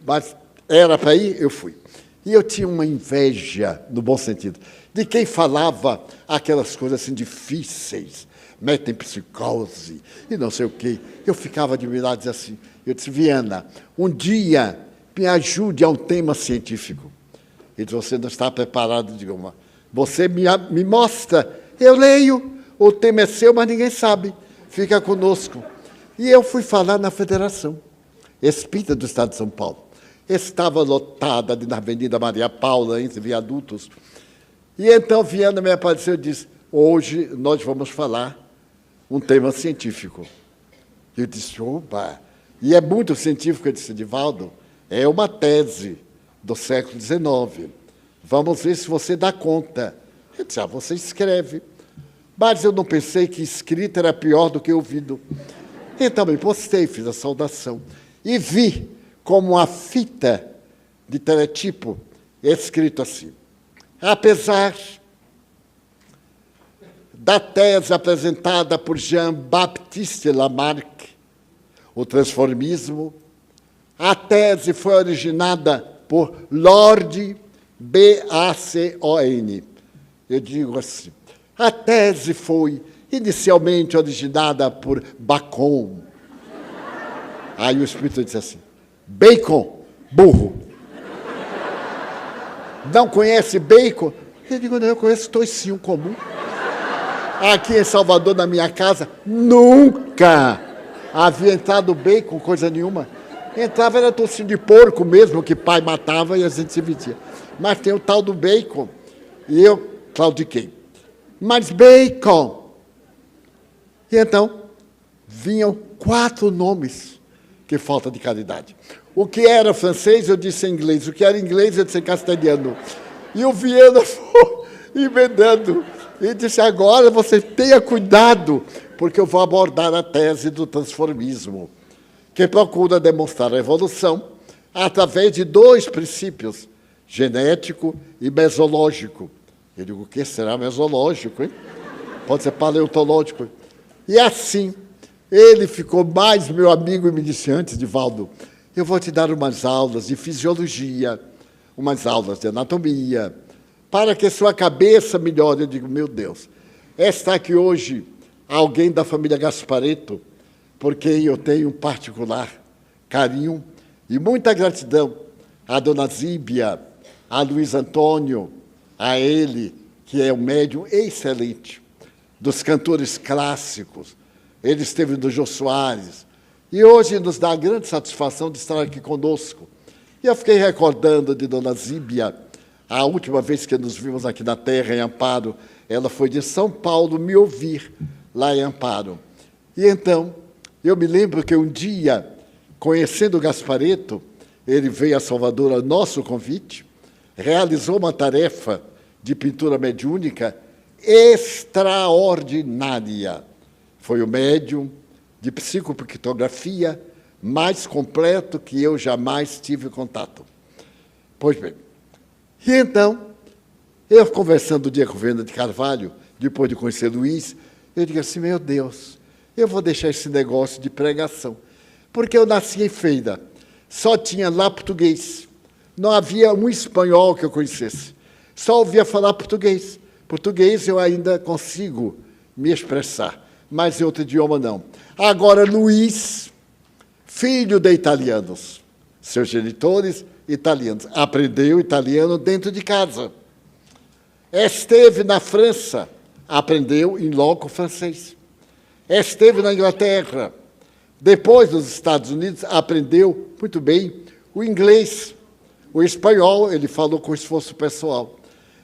Mas era para ir, eu fui. E eu tinha uma inveja, no bom sentido, de quem falava aquelas coisas assim difíceis, metempsicose e não sei o quê. Eu ficava admirado e dizia assim, eu disse, Viana, um dia me ajude a um tema científico. Ele disse, você não está preparado, eu digo, você me mostra, eu leio, o tema é seu, mas ninguém sabe, fica conosco. E eu fui falar na Federação Espírita do Estado de São Paulo. Estava lotada na Avenida Maria Paula, entre viadutos. E então Viana me apareceu e disse, hoje nós vamos falar um tema científico. Eu disse, opa! E é muito científico, eu disse, Divaldo, é uma tese do século XIX. Vamos ver se você dá conta. Eu disse, você escreve. Mas eu não pensei que escrita era pior do que ouvido. Então me postei, fiz a saudação. E vi como a fita de teletipo escrito assim: apesar da tese apresentada por Jean-Baptiste Lamarck, o transformismo, a tese foi originada por Lord Bacon. Eu digo assim, a tese foi inicialmente originada por Bacon. Aí o Espírito disse assim, Bacon, burro. Não conhece Bacon? Eu digo, não, eu conheço toicinho comum. Aqui em Salvador, na minha casa, nunca havia entrado bacon, coisa nenhuma. Entrava, era toicinho de porco mesmo, que pai matava e a gente se vestia. Mas tem o tal do bacon. E eu claudiquei. Mas bacon. E então, vinham 4 nomes. Que falta de caridade. O que era francês, eu disse em inglês. O que era inglês, eu disse em castelhano. E o Viana foi emendando. E disse, agora você tenha cuidado, porque eu vou abordar a tese do transformismo, que procura demonstrar a evolução através de 2 princípios, genético e mesológico. Eu digo, o que será mesológico, hein? Pode ser paleontológico. E assim, ele ficou mais meu amigo e me disse, antes, Divaldo, eu vou te dar umas aulas de fisiologia, umas aulas de anatomia, para que sua cabeça melhore. Eu digo, meu Deus, está aqui hoje alguém da família Gasparetto, por quem eu tenho um particular carinho e muita gratidão à dona Zíbia, a Luiz Antônio, a ele, que é um médium excelente, dos cantores clássicos. Ele esteve no Jô Soares, e hoje nos dá a grande satisfação de estar aqui conosco. E eu fiquei recordando de dona Zíbia, a última vez que nos vimos aqui na Terra, em Amparo, ela foi de São Paulo me ouvir lá em Amparo. E então, eu me lembro que um dia, conhecendo o Gasparetto, ele veio a Salvador a nosso convite, realizou uma tarefa de pintura mediúnica extraordinária. Foi o médium de psicopictografia mais completo que eu jamais tive contato. Pois bem, e então, eu conversando o dia com o Viana de Carvalho, depois de conhecer Luiz, eu digo assim, meu Deus, eu vou deixar esse negócio de pregação, porque eu nasci em Feira, só tinha lá português, não havia um espanhol que eu conhecesse, só ouvia falar português. Português eu ainda consigo me expressar, mas em outro idioma não. Agora, Luiz, filho de italianos, seus genitores italianos, aprendeu italiano dentro de casa. Esteve na França, aprendeu em loco francês. Esteve na Inglaterra, depois nos Estados Unidos, aprendeu muito bem o inglês. O espanhol, ele falou com esforço pessoal.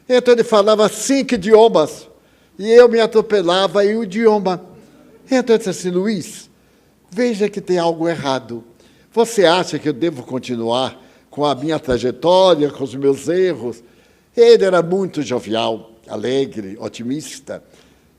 Então, ele falava 5 idiomas, e eu me atropelava em um idioma. Então, eu disse assim, Luiz, veja que tem algo errado. Você acha que eu devo continuar com a minha trajetória, com os meus erros? Ele era muito jovial, alegre, otimista.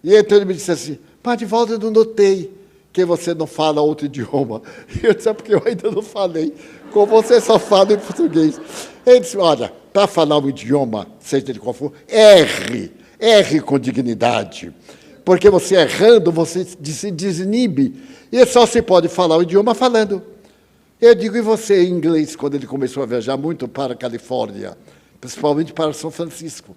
E então ele me disse assim, mas, Divaldo, eu não notei que você não fala outro idioma. E eu disse, é porque eu ainda não falei, como você só fala em português. Ele disse, olha, para falar um idioma, seja de qual for, erre com dignidade. Porque você errando, você se desinibe. E só se pode falar o idioma falando. Eu digo, e você, em inglês, quando ele começou a viajar muito para a Califórnia, principalmente para São Francisco,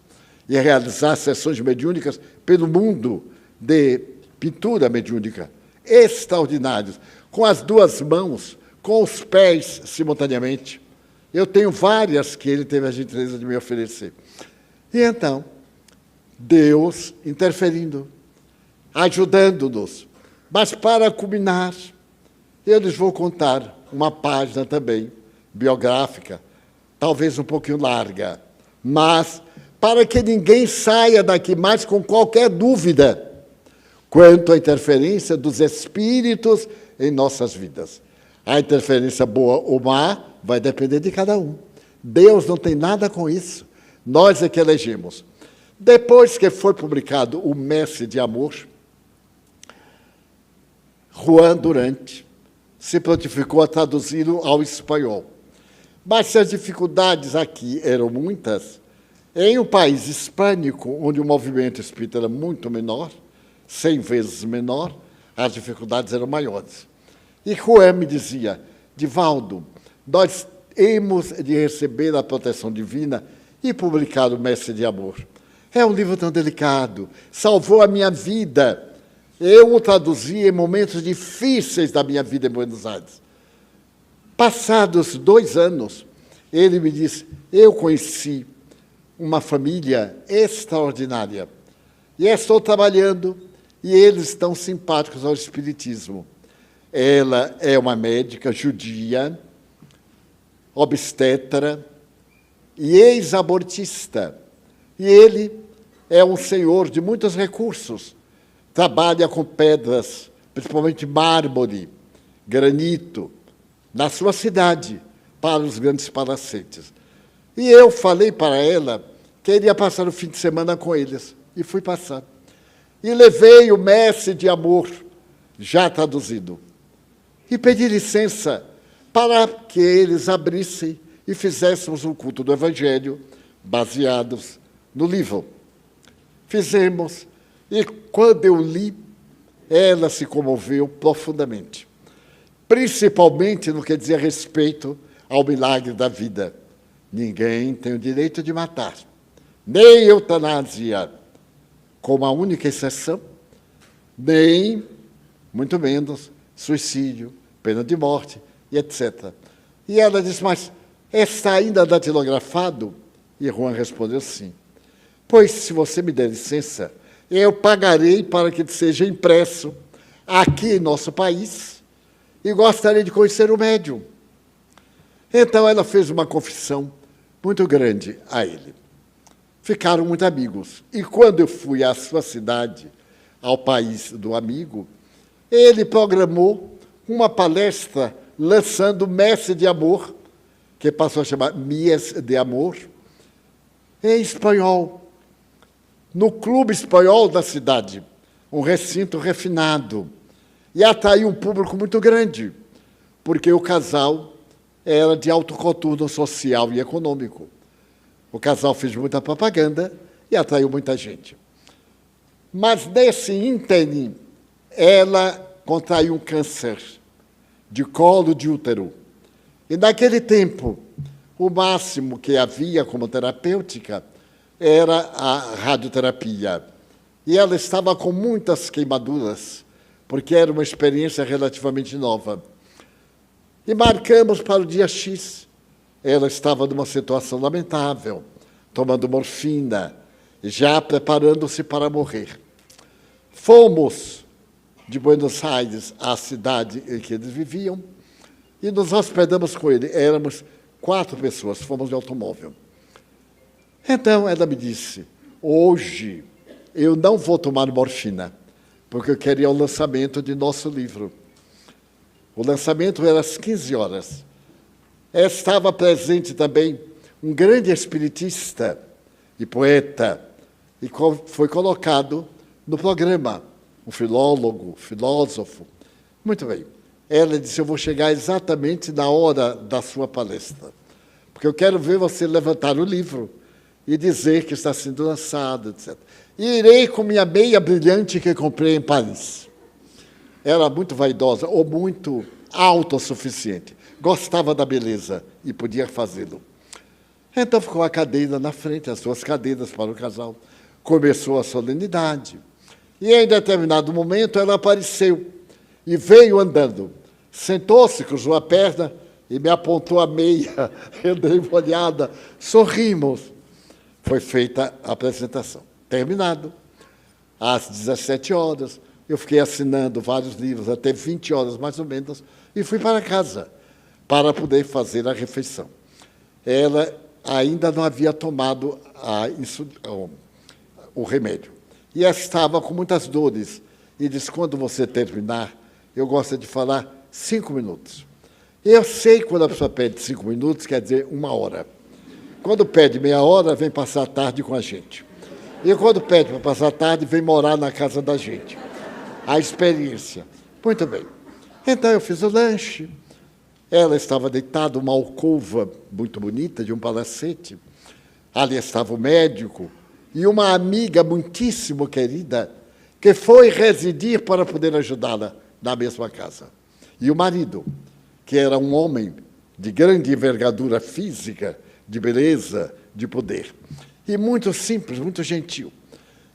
e a realizar sessões mediúnicas pelo mundo de pintura mediúnica, extraordinários, com as 2 mãos, com os pés simultaneamente. Eu tenho várias que ele teve a gentileza de me oferecer. E então, Deus interferindo, ajudando-nos. Mas para culminar, eu lhes vou contar uma página também, biográfica, talvez um pouquinho larga, mas para que ninguém saia daqui mais com qualquer dúvida quanto à interferência dos espíritos em nossas vidas. A interferência boa ou má vai depender de cada um. Deus não tem nada com isso. Nós é que elegemos. Depois que foi publicado O Mestre de Amor, Juan Durante se prontificou a traduzi-lo ao espanhol. Mas se as dificuldades aqui eram muitas, em um país hispânico, onde o movimento espírita era muito menor, 100 vezes menor, as dificuldades eram maiores. E Juan me dizia, Divaldo, nós hemos de receber a proteção divina e publicar o Mestre de Amor. É um livro tão delicado, salvou a minha vida. Eu o traduzi em momentos difíceis da minha vida em Buenos Aires. Passados 2 anos, ele me disse, eu conheci uma família extraordinária e estou trabalhando e eles estão simpáticos ao Espiritismo. Ela é uma médica judia, obstetra e ex-abortista. E ele é um senhor de muitos recursos. Trabalha com pedras, principalmente mármore, granito, na sua cidade, para os grandes palacetes. E eu falei para ela que iria passar o fim de semana com eles. E fui passar. E levei o Mestre de Amor, já traduzido. E pedi licença para que eles abrissem e fizéssemos um culto do Evangelho baseados no livro. Fizemos, e quando eu li, ela se comoveu profundamente, principalmente no que dizia respeito ao milagre da vida. Ninguém tem o direito de matar, nem eutanásia, como a única exceção, nem, muito menos, suicídio, pena de morte, e etc. E ela disse, mas está ainda datilografado? E Juan respondeu, sim. Pois, se você me der licença, eu pagarei para que seja impresso aqui em nosso país e gostaria de conhecer o médium. Então, ela fez uma confissão muito grande a ele. Ficaram muito amigos. E quando eu fui à sua cidade, ao país do amigo, ele programou uma palestra lançando Mestre de Amor, que passou a chamar Mies de Amor, em espanhol, no Clube Espanhol da cidade, um recinto refinado. E atraiu um público muito grande, porque o casal era de alto coturno social e econômico. O casal fez muita propaganda e atraiu muita gente. Mas, nesse ínterim, ela contraiu um câncer de colo de útero. E, naquele tempo, o máximo que havia como terapêutica era a radioterapia. E ela estava com muitas queimaduras, porque era uma experiência relativamente nova. E marcamos para o dia X. Ela estava numa situação lamentável, tomando morfina, já preparando-se para morrer. Fomos de Buenos Aires à cidade em que eles viviam e nos hospedamos com ele. Éramos 4 pessoas, fomos de automóvel. Então, ela me disse, hoje eu não vou tomar morfina, porque eu queria o lançamento de nosso livro. O lançamento era às 15 horas. Estava presente também um grande espiritista e poeta, e foi colocado no programa, um filólogo, filósofo. Muito bem. Ela disse, eu vou chegar exatamente na hora da sua palestra, porque eu quero ver você levantar o livro e dizer que está sendo lançado, etc. E irei com minha meia brilhante que comprei em Paris. Era muito vaidosa ou muito autossuficiente. Gostava da beleza e podia fazê-lo. Então ficou a cadeira na frente, as 2 cadeiras para o casal. Começou a solenidade. E em determinado momento ela apareceu e veio andando. Sentou-se, cruzou a perna e me apontou a meia. Eu dei uma olhada, sorrimos. Foi feita a apresentação. Terminado. Às 17 horas, eu fiquei assinando vários livros, até 20 horas mais ou menos, e fui para casa para poder fazer a refeição. Ela ainda não havia tomado o remédio. E estava com muitas dores. E disse, quando você terminar, eu gosto de falar 5 minutos. Eu sei quando a pessoa pede 5 minutos, quer dizer 1 hora. Quando pede meia hora, vem passar a tarde com a gente. E quando pede para passar a tarde, vem morar na casa da gente. A experiência. Muito bem. Então, eu fiz o lanche. Ela estava deitada numa alcova muito bonita, de um palacete. Ali estava o médico e uma amiga muitíssimo querida que foi residir para poder ajudá-la na mesma casa. E o marido, que era um homem de grande envergadura física, de beleza, de poder. E muito simples, muito gentil.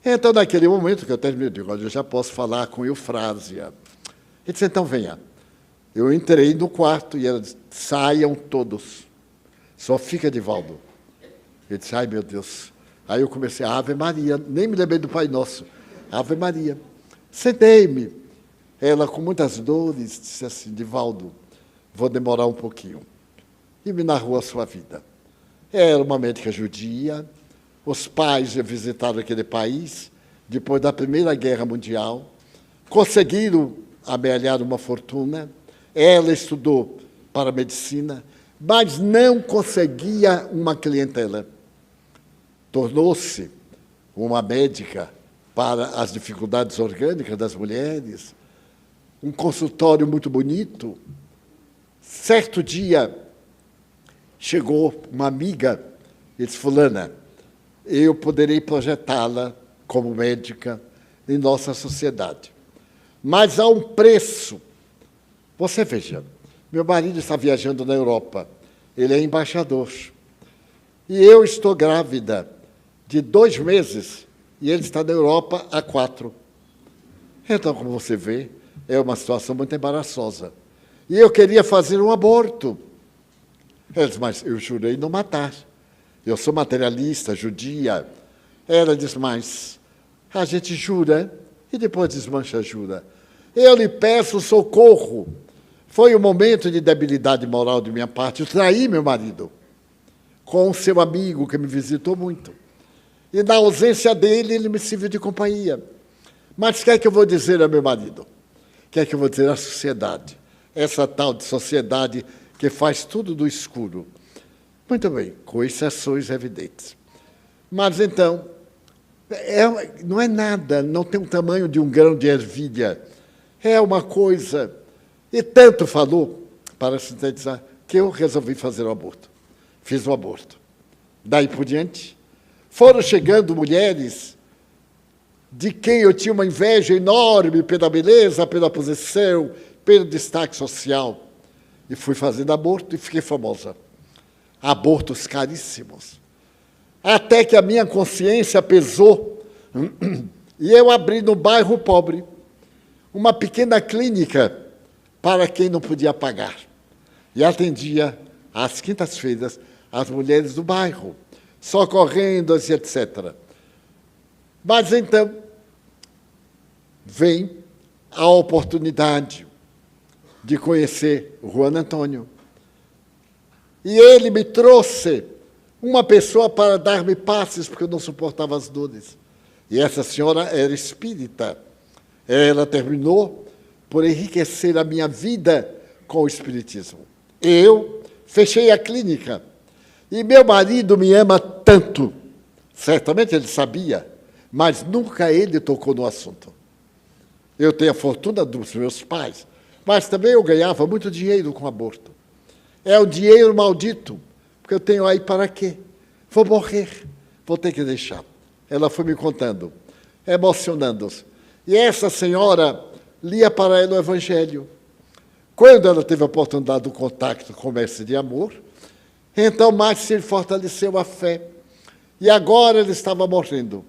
Então, naquele momento que eu terminei, eu digo, olha, eu já posso falar com Eufrásia. Ele disse, então venha. Eu entrei no quarto e ela disse, saiam todos. Só fica Divaldo. Ele disse, ai meu Deus. Aí eu comecei, Ave Maria, nem me lembrei do Pai Nosso. Ave Maria. Sentei-me. Ela, com muitas dores, disse assim, Divaldo, vou demorar um pouquinho. E me narrou a sua vida. Era uma médica judia, os pais visitaram aquele país, depois da Primeira Guerra Mundial, conseguiram amealhar uma fortuna, ela estudou para medicina, mas não conseguia uma clientela. Tornou-se uma médica para as dificuldades orgânicas das mulheres, um consultório muito bonito. Certo dia, chegou uma amiga e disse, fulana, eu poderei projetá-la como médica em nossa sociedade. Mas há um preço. Você veja, meu marido está viajando na Europa, ele é embaixador. E eu estou grávida de 2 meses e ele está na Europa há 4. Então, como você vê, é uma situação muito embaraçosa. E eu queria fazer um aborto. Ela disse, mas eu jurei não matar. Eu sou materialista, judia. Ela disse, mas a gente jura e depois desmancha a jura. Eu lhe peço socorro. Foi um momento de debilidade moral de minha parte. Eu traí meu marido com o seu amigo que me visitou muito. E na ausência dele, ele me serviu de companhia. Mas o que é que eu vou dizer a meu marido? O que é que eu vou dizer à sociedade? Essa tal de sociedade que faz tudo do escuro. Muito bem, com exceções evidentes. Mas, então, não é nada, não tem o tamanho de um grão de ervilha. É uma coisa... E tanto falou, para sintetizar, que eu resolvi fazer o aborto. Fiz o aborto. Daí por diante, foram chegando mulheres de quem eu tinha uma inveja enorme pela beleza, pela posição, pelo destaque social. E fui fazendo aborto e fiquei famosa. Abortos caríssimos. Até que a minha consciência pesou e eu abri no bairro pobre uma pequena clínica para quem não podia pagar. E atendia, às quintas-feiras, as mulheres do bairro, socorrendo-as, etc. Mas, então, vem a oportunidade de conhecer o Juan Antônio. E ele me trouxe uma pessoa para dar-me passes, porque eu não suportava as dores. E essa senhora era espírita. Ela terminou por enriquecer a minha vida com o espiritismo. Eu fechei a clínica. E meu marido me ama tanto. Certamente ele sabia, mas nunca ele tocou no assunto. Eu tenho a fortuna dos meus pais, mas também eu ganhava muito dinheiro com aborto. É o dinheiro maldito, porque eu tenho aí para quê? Vou morrer, vou ter que deixar. Ela foi me contando, emocionando-se. E essa senhora lia para ela o Evangelho. Quando ela teve a oportunidade do contato com o mestre de amor, então mais se fortaleceu a fé. E agora ele estava morrendo.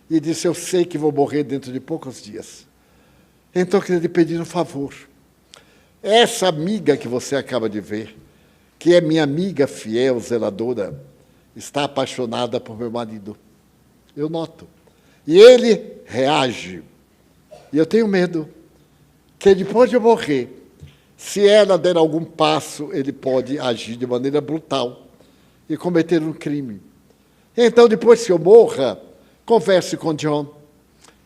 E disse, eu sei que vou morrer dentro de poucos dias. Então eu queria lhe pedir um favor. Essa amiga que você acaba de ver, que é minha amiga fiel, zeladora, está apaixonada por meu marido. Eu noto. E ele reage. E eu tenho medo que depois de eu morrer, se ela der algum passo, ele pode agir de maneira brutal e cometer um crime. Então, depois que eu morra, converse com John,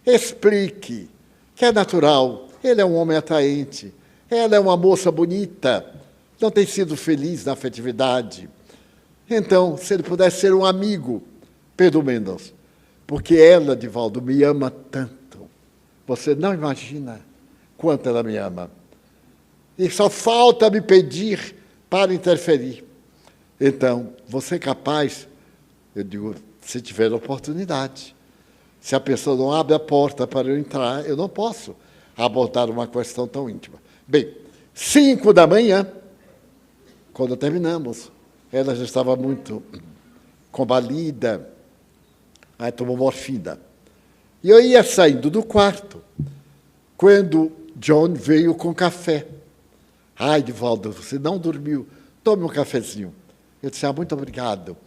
explique que é natural, ele é um homem atraente, ela é uma moça bonita, não tem sido feliz na afetividade. Então, se ele pudesse ser um amigo, pelo menos, porque ela, Divaldo, me ama tanto. Você não imagina quanto ela me ama. E só falta me pedir para interferir. Então, você é capaz, eu digo, se tiver oportunidade. Se a pessoa não abre a porta para eu entrar, eu não posso abordar uma questão tão íntima. Bem, 5 da manhã, quando terminamos, ela já estava muito combalida, aí tomou morfina. E eu ia saindo do quarto, quando John veio com café. Ai, Divaldo, você não dormiu, tome um cafezinho. Eu disse, muito obrigado.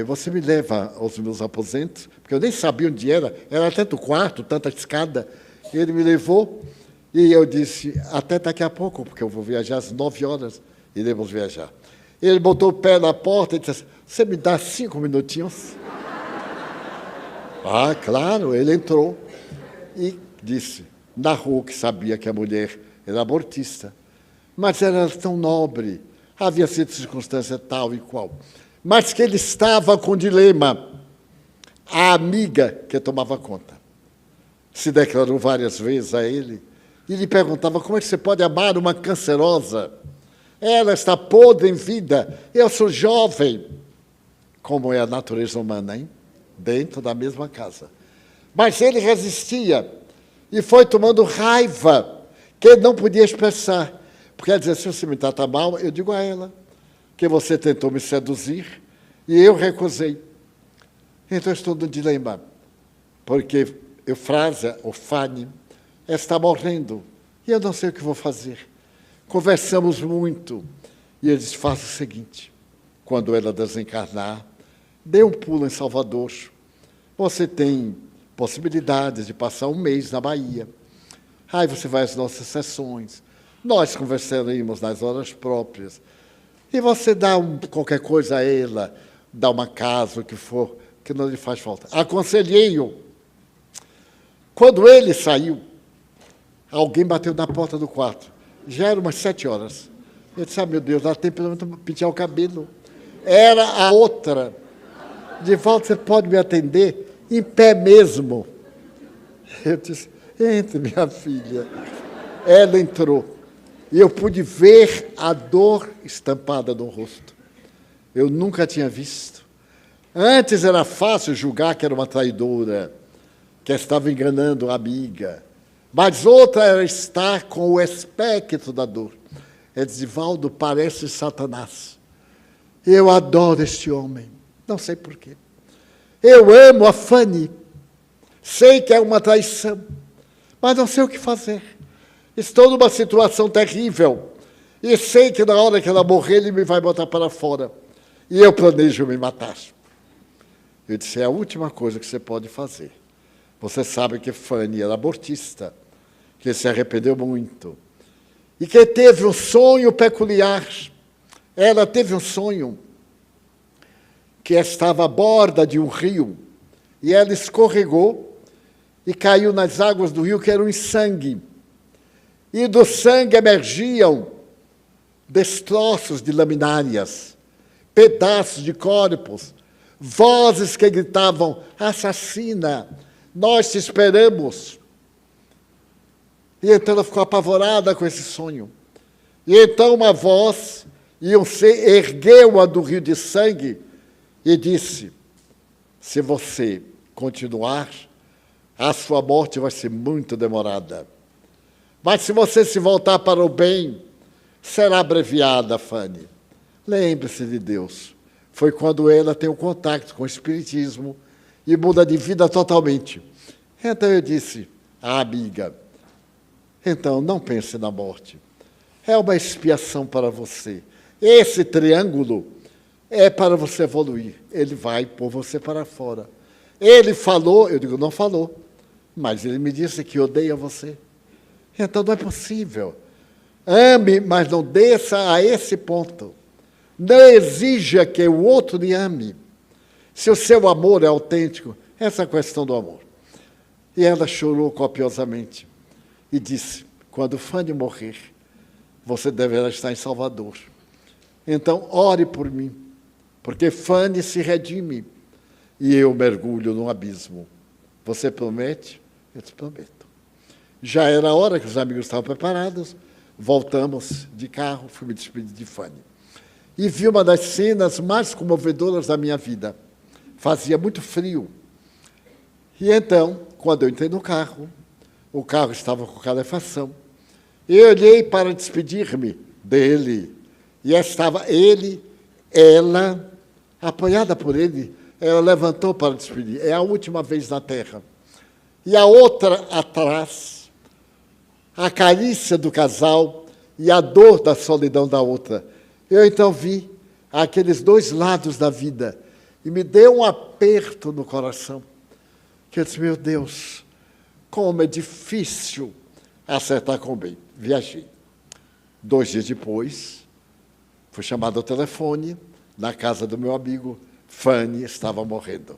Você me leva aos meus aposentos, porque eu nem sabia onde era tanto quarto, tanta escada. Ele me levou e eu disse, até daqui a pouco, porque eu vou viajar às 9 horas, iremos viajar. Ele botou o pé na porta e disse, você me dá 5 minutinhos? Claro, ele entrou e disse, narrou que sabia que a mulher era abortista, mas era tão nobre, havia sido circunstância tal e qual, mas que ele estava com dilema. A amiga que tomava conta se declarou várias vezes a ele e lhe perguntava como é que você pode amar uma cancerosa? Ela está podre em vida, eu sou jovem. Como é a natureza humana, hein? Dentro da mesma casa. Mas ele resistia e foi tomando raiva que ele não podia expressar. Porque ela dizia, se você me trata mal, eu digo a ela que você tentou me seduzir e eu recusei. Então eu estou no dilema, porque Eufrásia, ou Fanny, está morrendo e eu não sei o que vou fazer. Conversamos muito e ele disse, faça o seguinte, quando ela desencarnar, dê um pulo em Salvador. Você tem possibilidades de passar um mês na Bahia. Aí você vai às nossas sessões. Nós conversaremos nas horas próprias. E você dá qualquer coisa a ela, dá uma casa, o que for, que não lhe faz falta. Aconselhei-o. Quando ele saiu, alguém bateu na porta do quarto. Já era umas 7 horas. Eu disse, meu Deus, dá tempo de eu pentear o cabelo. Era a outra. Divaldo, você pode me atender em pé mesmo? Eu disse, entre, minha filha. Ela entrou. E eu pude ver a dor estampada no rosto. Eu nunca tinha visto. Antes era fácil julgar que era uma traidora, que estava enganando a amiga. Mas outra era estar com o espectro da dor. Ele disse, Divaldo, parece Satanás. Eu adoro este homem. Não sei porquê. Eu amo a Fanny. Sei que é uma traição, mas não sei o que fazer. Estou numa situação terrível e sei que na hora que ela morrer, ele me vai botar para fora. E eu planejo me matar. Eu disse, é a última coisa que você pode fazer. Você sabe que Fanny era abortista, que se arrependeu muito e que teve um sonho peculiar. Ela teve um sonho que estava à borda de um rio, e ela escorregou e caiu nas águas do rio, que eram em sangue. E do sangue emergiam destroços de laminárias, pedaços de corpos, vozes que gritavam, assassina, nós te esperamos. E então ela ficou apavorada com esse sonho. E então uma voz, e um ser ergueu-a do rio de sangue, e disse, se você continuar, a sua morte vai ser muito demorada. Mas se você se voltar para o bem, será abreviada, Fanny. Lembre-se de Deus. Foi quando ela tem um contato com o Espiritismo e muda de vida totalmente. Então eu disse, amiga, então não pense na morte. É uma expiação para você. Esse triângulo é para você evoluir. Ele vai pôr você para fora. Ele falou, eu digo, não falou, mas ele me disse que odeia você. Então não é possível. Ame, mas não desça a esse ponto. Não exija que o outro lhe ame. Se o seu amor é autêntico, essa é a questão do amor. E ela chorou copiosamente e disse, quando Fanny morrer, você deverá estar em Salvador. Então, ore por mim, porque Fanny se redime e eu mergulho no abismo. Você promete? Eu te prometo. Já era a hora que os amigos estavam preparados, voltamos de carro, fui me despedir de Fanny. e vi uma das cenas mais comovedoras da minha vida. Fazia muito frio. E então, quando eu entrei no carro, o carro estava com calefação. Eu olhei para despedir-me dele. E estava ele, ela, apoiada por ele, ela levantou para despedir. É a última vez na terra. E a outra atrás, a carícia do casal e a dor da solidão da outra. Eu então vi aqueles dois lados da vida e me deu um aperto no coração. Que eu disse, meu Deus, como é difícil acertar com o bem. Viajei. 2 dias depois, fui chamado ao telefone, na casa do meu amigo, Fanny estava morrendo.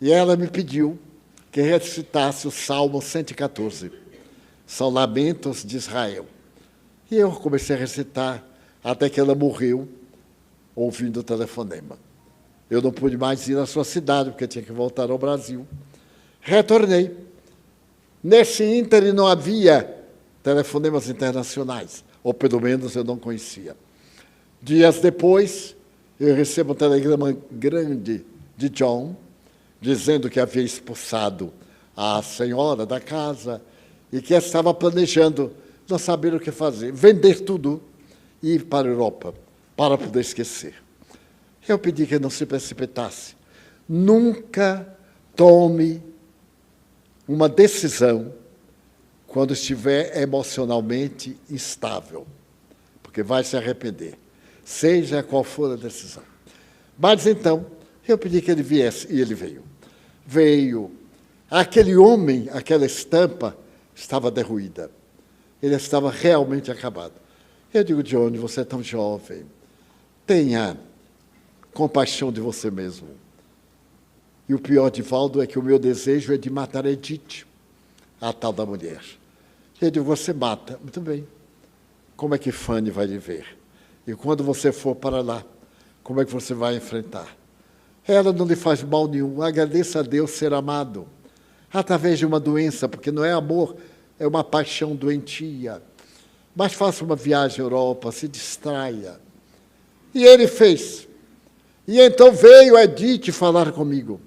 E ela me pediu que recitasse o Salmo 114. São lamentos de Israel. E eu comecei a recitar, até que ela morreu, ouvindo o telefonema. Eu não pude mais ir à sua cidade, porque tinha que voltar ao Brasil. Retornei. Nesse ínterim não havia telefonemas internacionais, ou pelo menos eu não conhecia. Dias depois, eu recebo um telegrama grande de John, dizendo que havia expulsado a senhora da casa e que estava planejando, não saber o que fazer, vender tudo e ir para a Europa, para poder esquecer. Eu pedi que ele não se precipitasse. Nunca tome uma decisão quando estiver emocionalmente instável, porque vai se arrepender, seja qual for a decisão. Mas então, eu pedi que ele viesse, e ele veio. Veio. Aquele homem, aquela estampa, estava derruída. Ele estava realmente acabado. Eu digo, Johnny, você é tão jovem, tenha compaixão de você mesmo. E o pior, Divaldo, é que o meu desejo é de matar Edith, a tal da mulher. Eu digo, você mata. Muito bem. Como é que Fanny vai lhe ver? E quando você for para lá, como é que você vai enfrentar? Ela não lhe faz mal nenhum. Agradeça a Deus ser amado. Através de uma doença, porque não é amor, é uma paixão doentia. Mas faça uma viagem à Europa, se distraia. E ele fez. E então veio Edith falar comigo.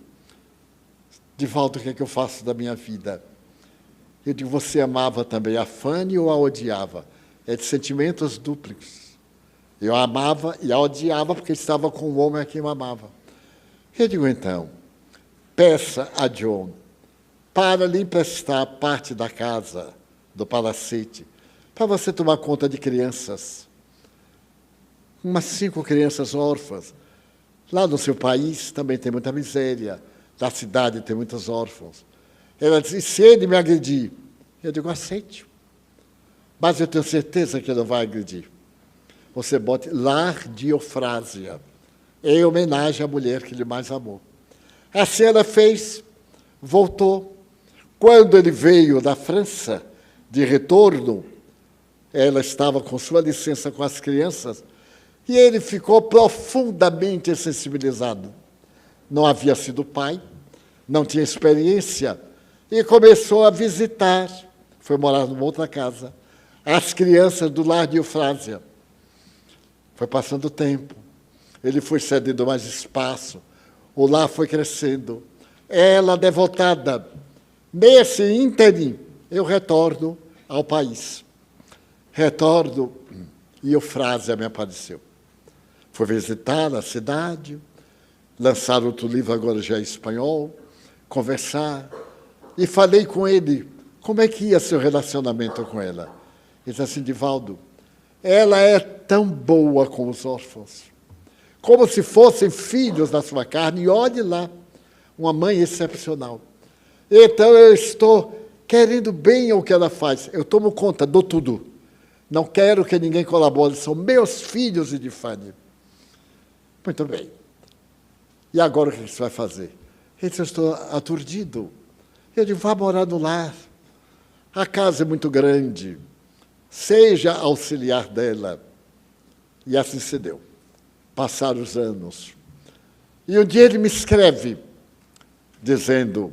Divaldo, o que é que eu faço da minha vida? Eu digo, você amava também a Fanny ou a odiava? É de sentimentos duplos. Eu a amava e a odiava porque estava com o homem a quem eu amava. Eu digo, então, peça a John para lhe emprestar parte da casa, do palacete, para você tomar conta de crianças. Umas 5 crianças órfãs. Lá no seu país também tem muita miséria. Na cidade tem muitos órfãos. Ela disse, se ele me agredir? Eu digo, aceite. Mas eu tenho certeza que ele não vai agredir. Você bote lar de Eufrásia, em homenagem à mulher que ele mais amou. Assim ela fez, voltou. Quando ele veio da França, de retorno, ela estava com sua licença com as crianças, e ele ficou profundamente sensibilizado. Não havia sido pai, não tinha experiência, e começou a visitar, foi morar numa outra casa, as crianças do lar de Eufrásia. Foi passando o tempo, ele foi cedendo mais espaço, o lar foi crescendo. Ela, devotada, nesse ínterim, eu retorno ao país. Retorno e Eufrásia me apareceu. Fui visitar a cidade, lançar outro livro, agora já em espanhol, conversar, e falei com ele como é que ia seu relacionamento com ela. Ele disse assim, Divaldo, ela é tão boa com os órfãos, como se fossem filhos da sua carne, e olhe lá, uma mãe excepcional. Então eu estou querendo bem o que ela faz, eu tomo conta, dou tudo. Não quero que ninguém colabore, são meus filhos e de Fanny. Muito bem. E agora o que você vai fazer? Ele disse, eu estou aturdido. Eu digo, vá morar no lar. A casa é muito grande. Seja auxiliar dela. E assim se deu. Passaram os anos. E um dia ele me escreve, dizendo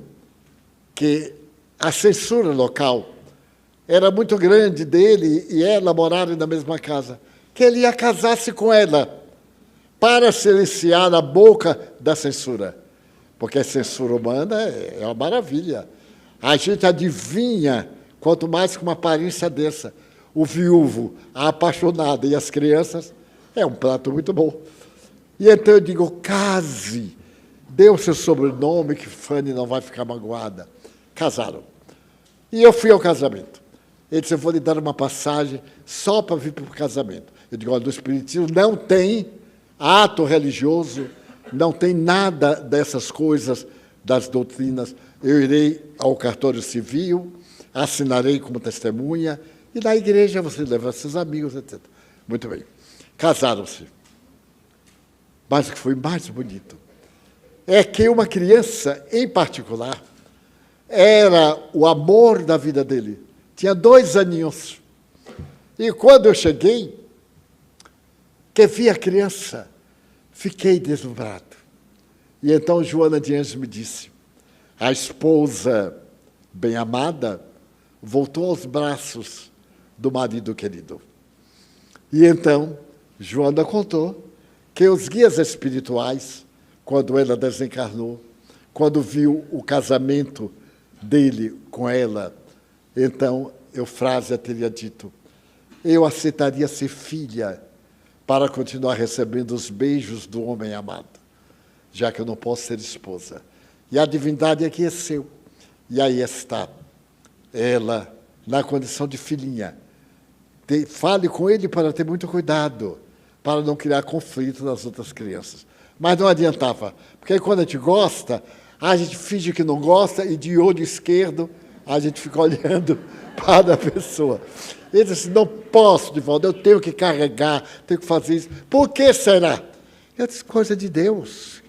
que a censura local era muito grande dele e ela morarem na mesma casa, que ele ia casar-se com ela, para silenciar a boca da censura. Porque a censura humana é uma maravilha. A gente adivinha, quanto mais com uma aparência dessa. O viúvo, a apaixonada e as crianças, é um prato muito bom. E então eu digo, case, dê o seu sobrenome, que Fanny não vai ficar magoada. Casaram. E eu fui ao casamento. Ele disse, eu vou lhe dar uma passagem só para vir para o casamento. Eu digo, olha, do Espiritismo não tem ato religioso, não tem nada dessas coisas, das doutrinas. Eu irei ao cartório civil, assinarei como testemunha, e na igreja você leva seus amigos, etc. Muito bem. Casaram-se. Mas o que foi mais bonito é que uma criança, em particular, era o amor da vida dele. Tinha 2 aninhos. E quando eu cheguei, que vi a criança, fiquei deslumbrado. E então Joana de Anjos me disse, a esposa bem-amada voltou aos braços do marido querido. E então Joana contou que os guias espirituais, quando ela desencarnou, quando viu o casamento dele com ela, então Eufrásia teria dito, eu aceitaria ser filha para continuar recebendo os beijos do homem amado, já que eu não posso ser esposa. E a divindade aqueceu. E aí está ela, na condição de filhinha. Fale com ele para ter muito cuidado, para não criar conflito nas outras crianças. Mas não adiantava, porque quando a gente gosta, a gente finge que não gosta e de olho esquerdo a gente fica olhando para a pessoa. Ele disse, não posso, Divaldo, eu tenho que carregar, tenho que fazer isso. Por que será? Eu disse, coisa de Deus.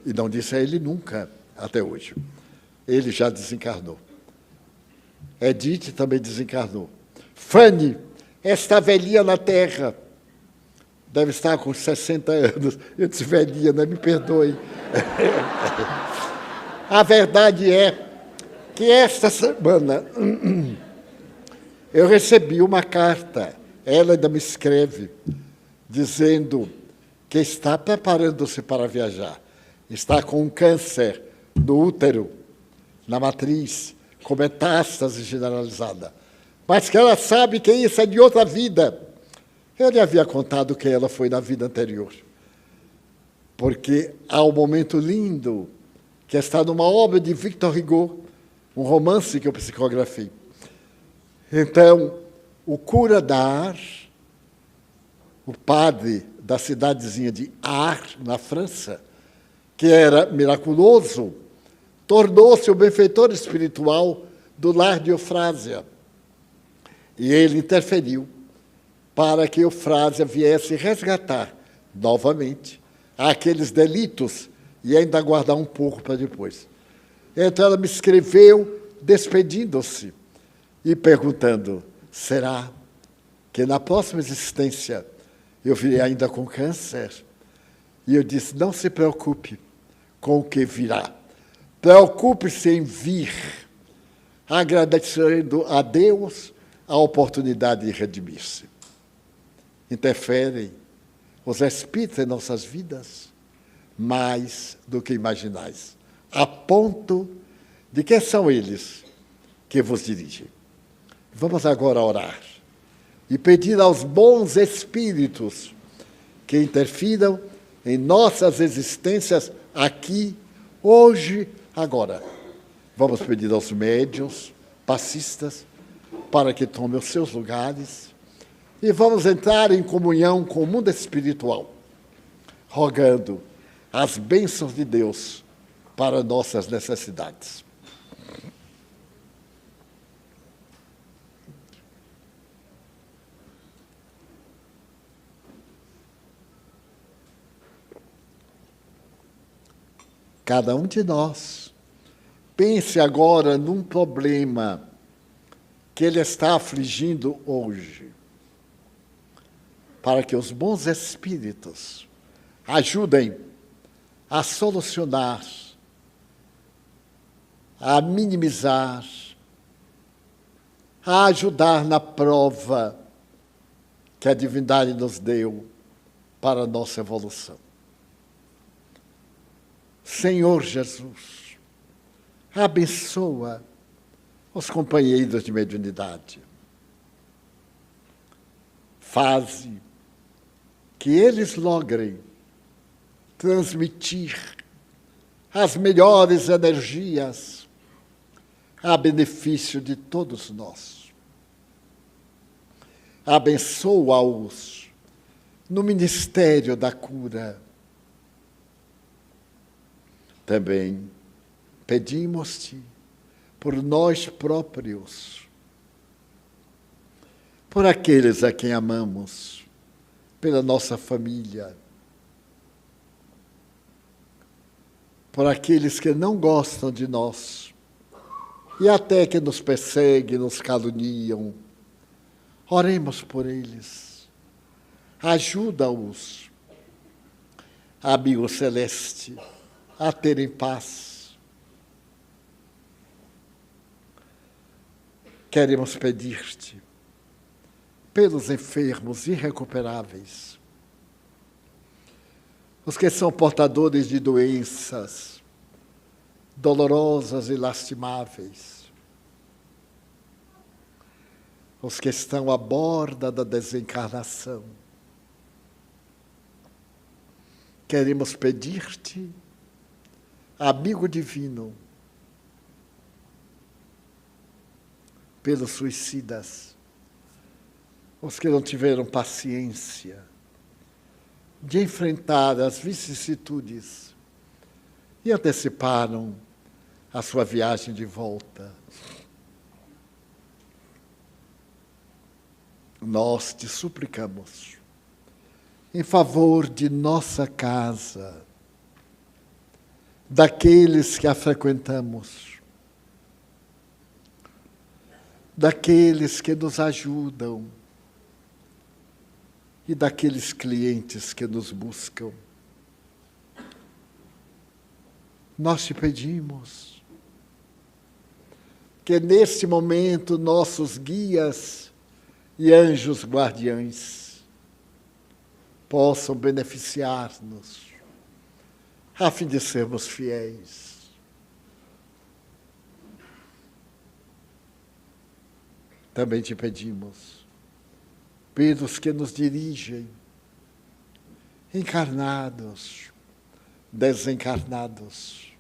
E não disse a ele nunca, até hoje. Ele já desencarnou. Edith também desencarnou. Fanny, esta velhinha na terra, deve estar com 60 anos. Eu disse, velhinha, não me perdoe. A verdade é que esta semana eu recebi uma carta, ela ainda me escreve, dizendo que está preparando-se para viajar. Está com um câncer no útero, na matriz, com metástase generalizada. Mas que ela sabe que isso é de outra vida. Eu lhe havia contado que ela foi na vida anterior. Porque há um momento lindo que está numa obra de Victor Hugo, um romance que eu psicografei. Então, o cura da Ars, o padre da cidadezinha de Ars, na França, que era miraculoso, tornou-se o benfeitor espiritual do lar de Eufrásia. E ele interferiu para que Eufrásia viesse resgatar novamente aqueles delitos e ainda guardar um pouco para depois. Então ela me escreveu despedindo-se e perguntando, será que na próxima existência eu virei ainda com câncer? E eu disse, não se preocupe com o que virá. Preocupe-se em vir, agradecendo a Deus a oportunidade de redimir-se. Interferem os espíritos em nossas vidas mais do que imaginais, a ponto de que são eles que vos dirigem. Vamos agora orar e pedir aos bons espíritos que interfiram em nossas existências aqui, hoje, agora. Vamos pedir aos médiuns, passistas, para que tomem os seus lugares e vamos entrar em comunhão com o mundo espiritual, rogando as bênçãos de Deus para nossas necessidades. Cada um de nós pense agora num problema que ele está afligindo hoje, para que os bons espíritos ajudem a solucionar, a minimizar, a ajudar na prova que a divindade nos deu para a nossa evolução. Senhor Jesus, abençoa os companheiros de mediunidade. Faze que eles logrem transmitir as melhores energias a benefício de todos nós. Abençoa-os no ministério da cura. Também pedimos-te por nós próprios, por aqueles a quem amamos, pela nossa família, por aqueles que não gostam de nós e até que nos perseguem, nos caluniam. Oremos por eles. Ajuda-os, amigo celeste, a terem paz. Queremos pedir-te pelos enfermos irrecuperáveis, os que são portadores de doenças dolorosas e lastimáveis, os que estão à borda da desencarnação. Queremos pedir-te, amigo divino, pelos suicidas, os que não tiveram paciência de enfrentar as vicissitudes e anteciparam a sua viagem de volta. Nós te suplicamos, em favor de nossa casa, daqueles que a frequentamos, daqueles que nos ajudam e daqueles clientes que nos buscam. Nós te pedimos que neste momento nossos guias e anjos guardiães possam beneficiar-nos, a fim de sermos fiéis. Também te pedimos pelos que nos dirigem, encarnados, desencarnados.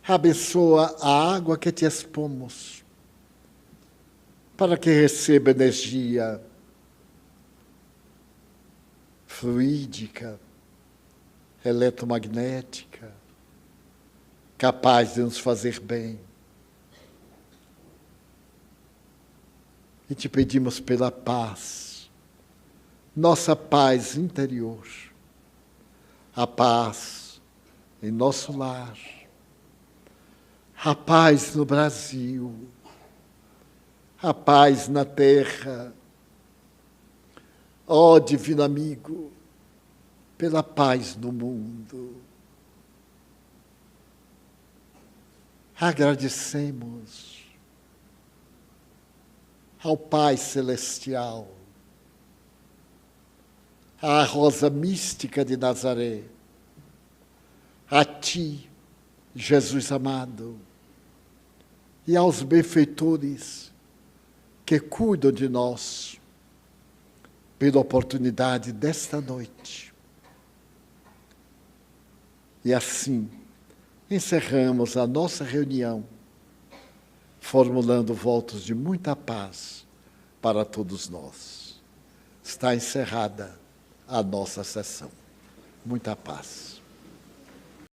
Abençoa a água que te expomos, para que receba energia fluídica, eletromagnética, capaz de nos fazer bem. E te pedimos pela paz, nossa paz interior, a paz em nosso lar, a paz no Brasil, a paz na terra. Ó divino amigo, pela paz no mundo. Agradecemos ao Pai Celestial, à rosa mística de Nazaré, a ti, Jesus amado, e aos benfeitores que cuidam de nós, pela oportunidade desta noite. E assim, encerramos a nossa reunião, formulando votos de muita paz para todos nós. Está encerrada a nossa sessão. Muita paz.